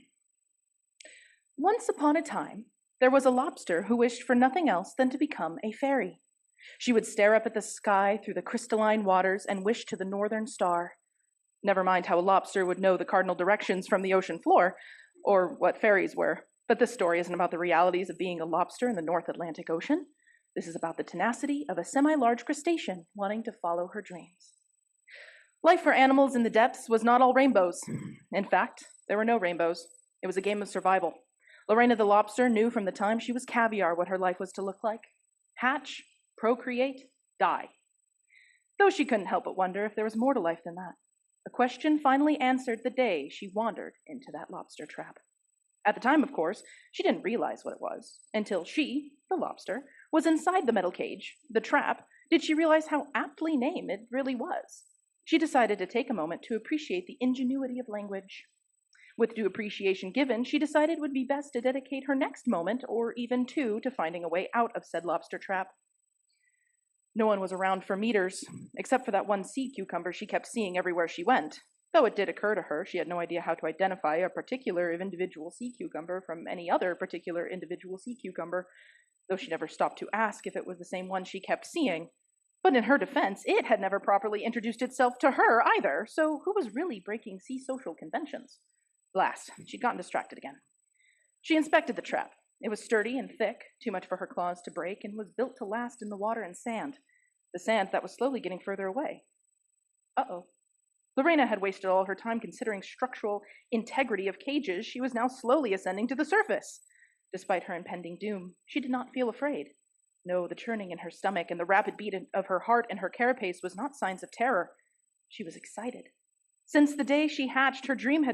Once upon a time, there was a lobster who wished for nothing else than to become a fairy. She would stare up at the sky through the crystalline waters and wish to the northern star. Never mind how a lobster would know the cardinal directions from the ocean floor, or what fairies were. But this story isn't about the realities of being a lobster in the North Atlantic Ocean. This is about the tenacity of a semi-large crustacean wanting to follow her dreams. Life for animals in the depths was not all rainbows. In fact, there were no rainbows. It was a game of survival. Lorena the lobster knew from the time she was caviar what her life was to look like. Hatch, procreate, die. Though she couldn't help but wonder if there was more to life than that. A question finally answered the day she wandered into that lobster trap. At the time, of course, she didn't realize what it was. Until she, the lobster, was inside the metal cage, the trap, did she realize how aptly named it really was. She decided to take a moment to appreciate the ingenuity of language. With due appreciation given, she decided it would be best to dedicate her next moment, or even 2, to finding a way out of said lobster trap. No one was around for meters, except for that one sea cucumber she kept seeing everywhere she went. Though it did occur to her, she had no idea how to identify a particular individual sea cucumber from any other particular individual sea cucumber, though she never stopped to ask if it was the same one she kept seeing. But in her defense, it had never properly introduced itself to her either, so who was really breaking sea social conventions? Blast, she'd gotten distracted again. She inspected the trap. It was sturdy and thick, too much for her claws to break, and was built to last in the water and sand. The sand that was slowly getting further away. Uh-oh. Lorena had wasted all her time considering structural integrity of cages. She was now slowly ascending to the surface. Despite her impending doom, she did not feel afraid. No, the churning in her stomach and the rapid beat of her heart and her carapace was not signs of terror. She was excited. Since the day she hatched, her dream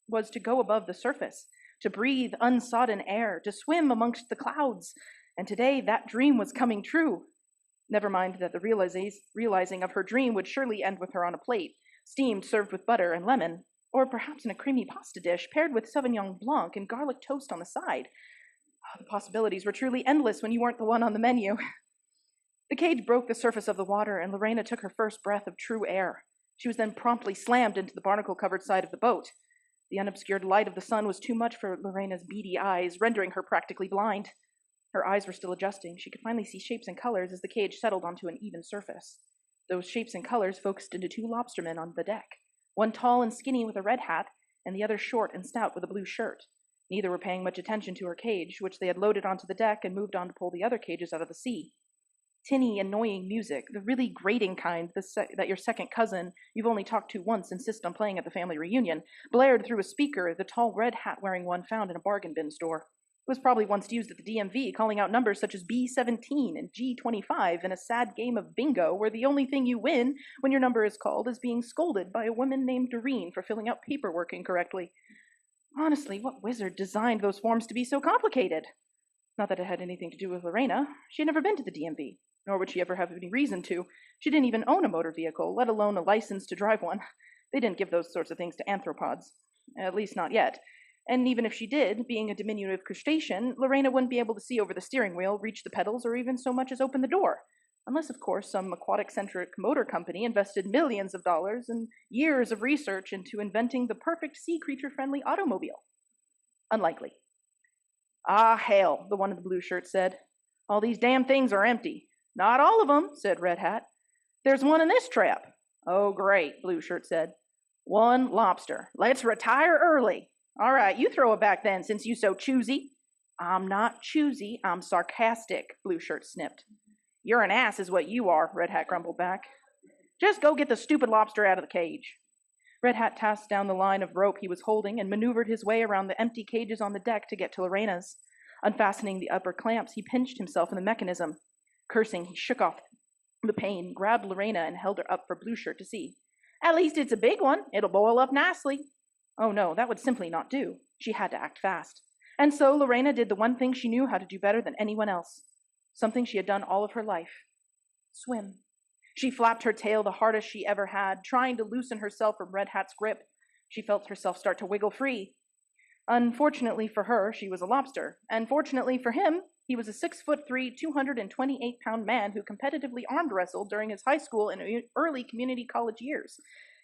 was to go above the surface, to breathe unsodden air, to swim amongst the clouds. And today that dream was coming true. Never mind that the realizing of her dream would surely end with her on a plate, steamed, served with butter and lemon, or perhaps in a creamy pasta dish paired with Sauvignon Blanc and garlic toast on the side. Oh, the possibilities were truly endless when you weren't the one on the menu. The cage broke the surface of the water, and Lorena took her first breath of true air. She was then promptly slammed into the barnacle-covered side of the boat. The unobscured light of the sun was too much for Lorena's beady eyes, rendering her practically blind. Her eyes were still adjusting. She could finally see shapes and colors as the cage settled onto an even surface. Those shapes and colors focused into 2 lobstermen on the deck, one tall and skinny with a red hat, and the other short and stout with a blue shirt. Neither were paying much attention to her cage, which they had loaded onto the deck and moved on to pull the other cages out of the sea. Tinny, annoying music, the really grating kind that your second cousin you've only talked to once insists on playing at the family reunion, blared through a speaker the tall red hat-wearing one found in a bargain bin store. It was probably once used at the DMV, calling out numbers such as B17 and G25 in a sad game of bingo where the only thing you win when your number is called is being scolded by a woman named Doreen for filling out paperwork incorrectly. Honestly, what wizard designed those forms to be so complicated? Not that it had anything to do with Lorena. She had never been to the DMV, nor would she ever have any reason to. She didn't even own a motor vehicle, let alone a license to drive one. They didn't give those sorts of things to anthropods. At least not yet. And even if she did, being a diminutive crustacean, Lorena wouldn't be able to see over the steering wheel, reach the pedals, or even so much as open the door. Unless, of course, some aquatic-centric motor company invested millions of dollars and years of research into inventing the perfect sea creature-friendly automobile. Unlikely. Ah, hell, the one in the blue shirt said. All these damn things are empty. Not all of them, said Red Hat. There's one in this trap. Oh, great, Blue Shirt said. 1 lobster. Let's retire early. All right, you throw it back then, since you so choosy. I'm not choosy, I'm sarcastic, Blue Shirt snipped. You're an ass is what you are, Red Hat grumbled back. Just go get the stupid lobster out of the cage. Red Hat tossed down the line of rope he was holding and maneuvered his way around the empty cages on the deck to get to Lorena's. Unfastening the upper clamps, he pinched himself in the mechanism. Cursing, he shook off the pain, grabbed Lorena, and held her up for Blue Shirt to see. At least it's a big one. It'll boil up nicely. Oh no, that would simply not do. She had to act fast. And so Lorena did the one thing she knew how to do better than anyone else. Something she had done all of her life. Swim. She flapped her tail the hardest she ever had, trying to loosen herself from Red Hat's grip. She felt herself start to wiggle free. Unfortunately for her, she was a lobster. And fortunately for him, he was a 6'3", 228-pound man who competitively armed wrestled during his high school and early community college years.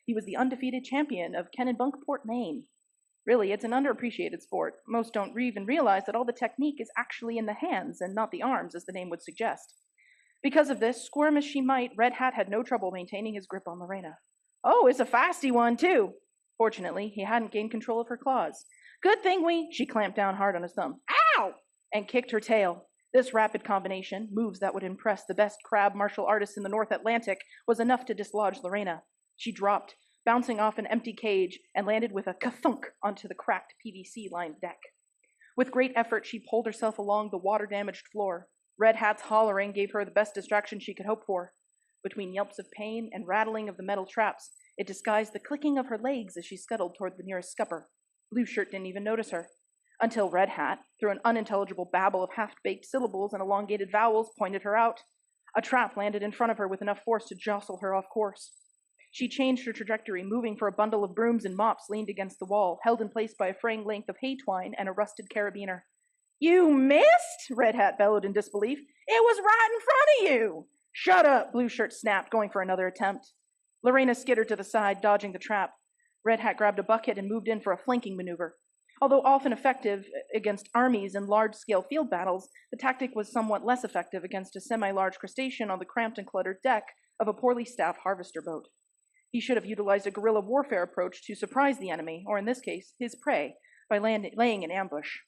He was the undefeated champion of Kennebunkport, Maine. Really, it's an underappreciated sport. Most don't even realize that all the technique is actually in the hands and not the arms, as the name would suggest. Because of this, squirm as she might, Red Hat had no trouble maintaining his grip on Lorena. Oh, it's a fasty one, too. Fortunately, he hadn't gained control of her claws. Good thing she clamped down hard on his thumb. Ow! And kicked her tail. This rapid combination, moves that would impress the best crab martial artists in the North Atlantic, was enough to dislodge Lorena. She dropped, bouncing off an empty cage, and landed with a ka-thunk onto the cracked PVC-lined deck. With great effort, she pulled herself along the water-damaged floor. Red Hat's hollering gave her the best distraction she could hope for. Between yelps of pain and rattling of the metal traps, it disguised the clicking of her legs as she scuttled toward the nearest scupper. Blue Shirt didn't even notice her, until Red Hat, through an unintelligible babble of half-baked syllables and elongated vowels, pointed her out. A trap landed in front of her with enough force to jostle her off course. She changed her trajectory, moving for a bundle of brooms and mops leaned against the wall, held in place by a fraying length of hay twine and a rusted carabiner. You missed? Red Hat bellowed in disbelief. It was right in front of you. Shut up, Blue Shirt snapped, going for another attempt. Lorena skittered to the side, dodging the trap. Red Hat grabbed a bucket and moved in for a flanking maneuver. Although often effective against armies in large-scale field battles, the tactic was somewhat less effective against a semi-large crustacean on the cramped and cluttered deck of a poorly staffed harvester boat. He should have utilized a guerrilla warfare approach to surprise the enemy, or in this case, his prey, by laying an ambush.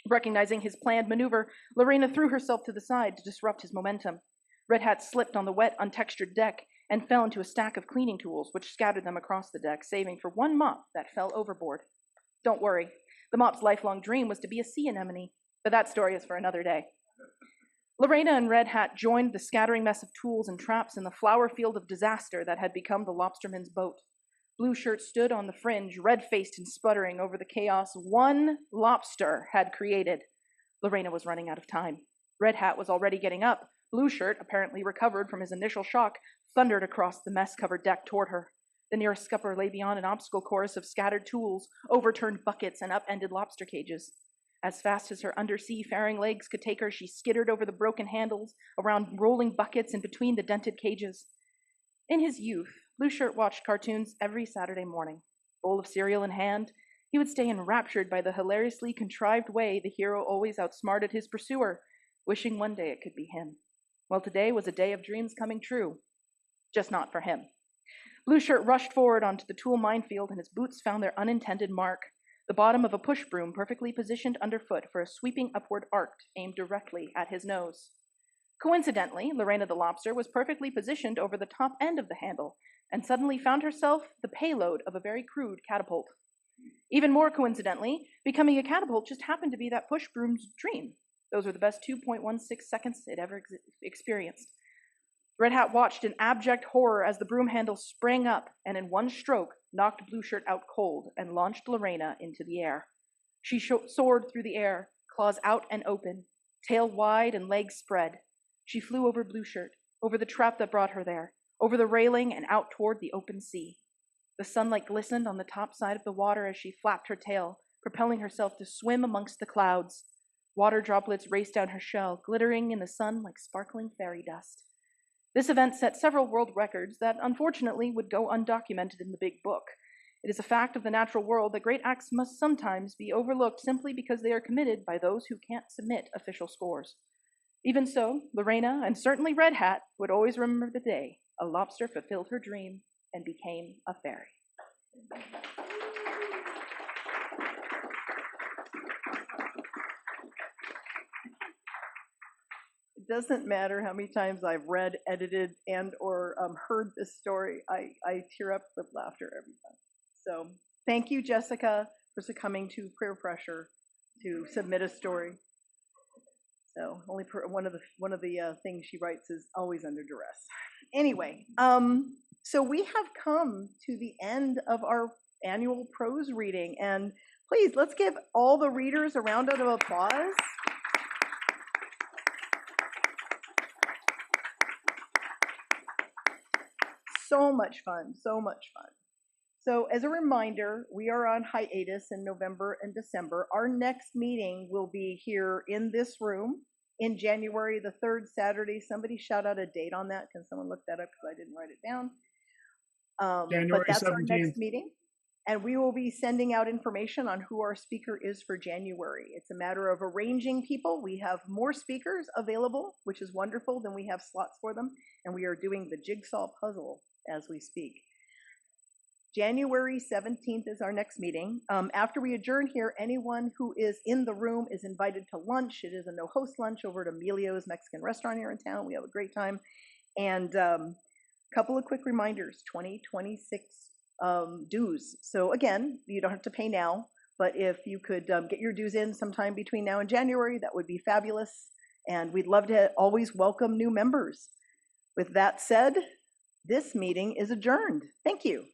Recognizing his planned maneuver, Lorena threw herself to the side to disrupt his momentum. Red Hat slipped on the wet, untextured deck and fell into a stack of cleaning tools, which scattered them across the deck, saving for one mop that fell overboard. Don't worry, the mop's lifelong dream was to be a sea anemone, but that story is for another day. Lorena and Red Hat joined the scattering mess of tools and traps in the flower field of disaster that had become the lobsterman's boat. Blue Shirt stood on the fringe, red-faced and sputtering over the chaos one lobster had created. Lorena was running out of time. Red Hat was already getting up. Blue Shirt, apparently recovered from his initial shock, thundered across the mess-covered deck toward her. The nearest scupper lay beyond an obstacle course of scattered tools, overturned buckets, and upended lobster cages. As fast as her undersea faring legs could take her, she skittered over the broken handles, around rolling buckets, and between the dented cages. In his youth, Blue Shirt watched cartoons every Saturday morning. Bowl of cereal in hand, he would stay enraptured by the hilariously contrived way the hero always outsmarted his pursuer, wishing one day it could be him. Well, today was a day of dreams coming true. Just not for him. Blue Shirt rushed forward onto the tool minefield, and his boots found their unintended mark, the bottom of a push broom perfectly positioned underfoot for a sweeping upward arc aimed directly at his nose. Coincidentally, Lorena the lobster was perfectly positioned over the top end of the handle, and suddenly found herself the payload of a very crude catapult. Even more coincidentally, becoming a catapult just happened to be that push broom's dream. Those were the best 2.16 seconds it ever experienced. Red Hat watched in abject horror as the broom handle sprang up and in one stroke knocked Blue Shirt out cold and launched Lorena into the air. She soared through the air, claws out and open, tail wide and legs spread. She flew over Blue Shirt, over the trap that brought her there, over the railing and out toward the open sea. The sunlight glistened on the top side of the water as she flapped her tail, propelling herself to swim amongst the clouds. Water droplets raced down her shell, glittering in the sun like sparkling fairy dust. This event set several world records that unfortunately would go undocumented in the big book. It is a fact of the natural world that great acts must sometimes be overlooked simply because they are committed by those who can't submit official scores. Even so, Lorena, and certainly Red Hat, would always remember the day a lobster fulfilled her dream and became a fairy. It doesn't matter how many times I've read, edited, and or heard this story. I tear up with laughter every time. So thank you, Jessica, for succumbing to peer pressure to submit a story. So only one of the things she writes is always under duress. Anyway, so we have come to the end of our annual prose reading, and please let's give all the readers a round of applause. So much fun, so much fun. So as a reminder, we are on hiatus in November and December. Our next meeting will be here in this room in January, the 3rd Saturday. Somebody shout out a date on that. Can someone look that up because I didn't write it down? January but that's 17th. Our next meeting. And we will be sending out information on who our speaker is for January. It's a matter of arranging people. We have more speakers available, which is wonderful, than we have slots for them. And we are doing the jigsaw puzzle as we speak. January 17th is our next meeting. After we adjourn here, anyone who is in the room is invited to lunch. It is a no-host lunch over at Emilio's Mexican restaurant here in town. We have a great time. And a couple of quick reminders, 2026 dues. So again, you don't have to pay now, but if you could get your dues in sometime between now and January, that would be fabulous. And we'd love to always welcome new members. With that said, this meeting is adjourned. Thank you.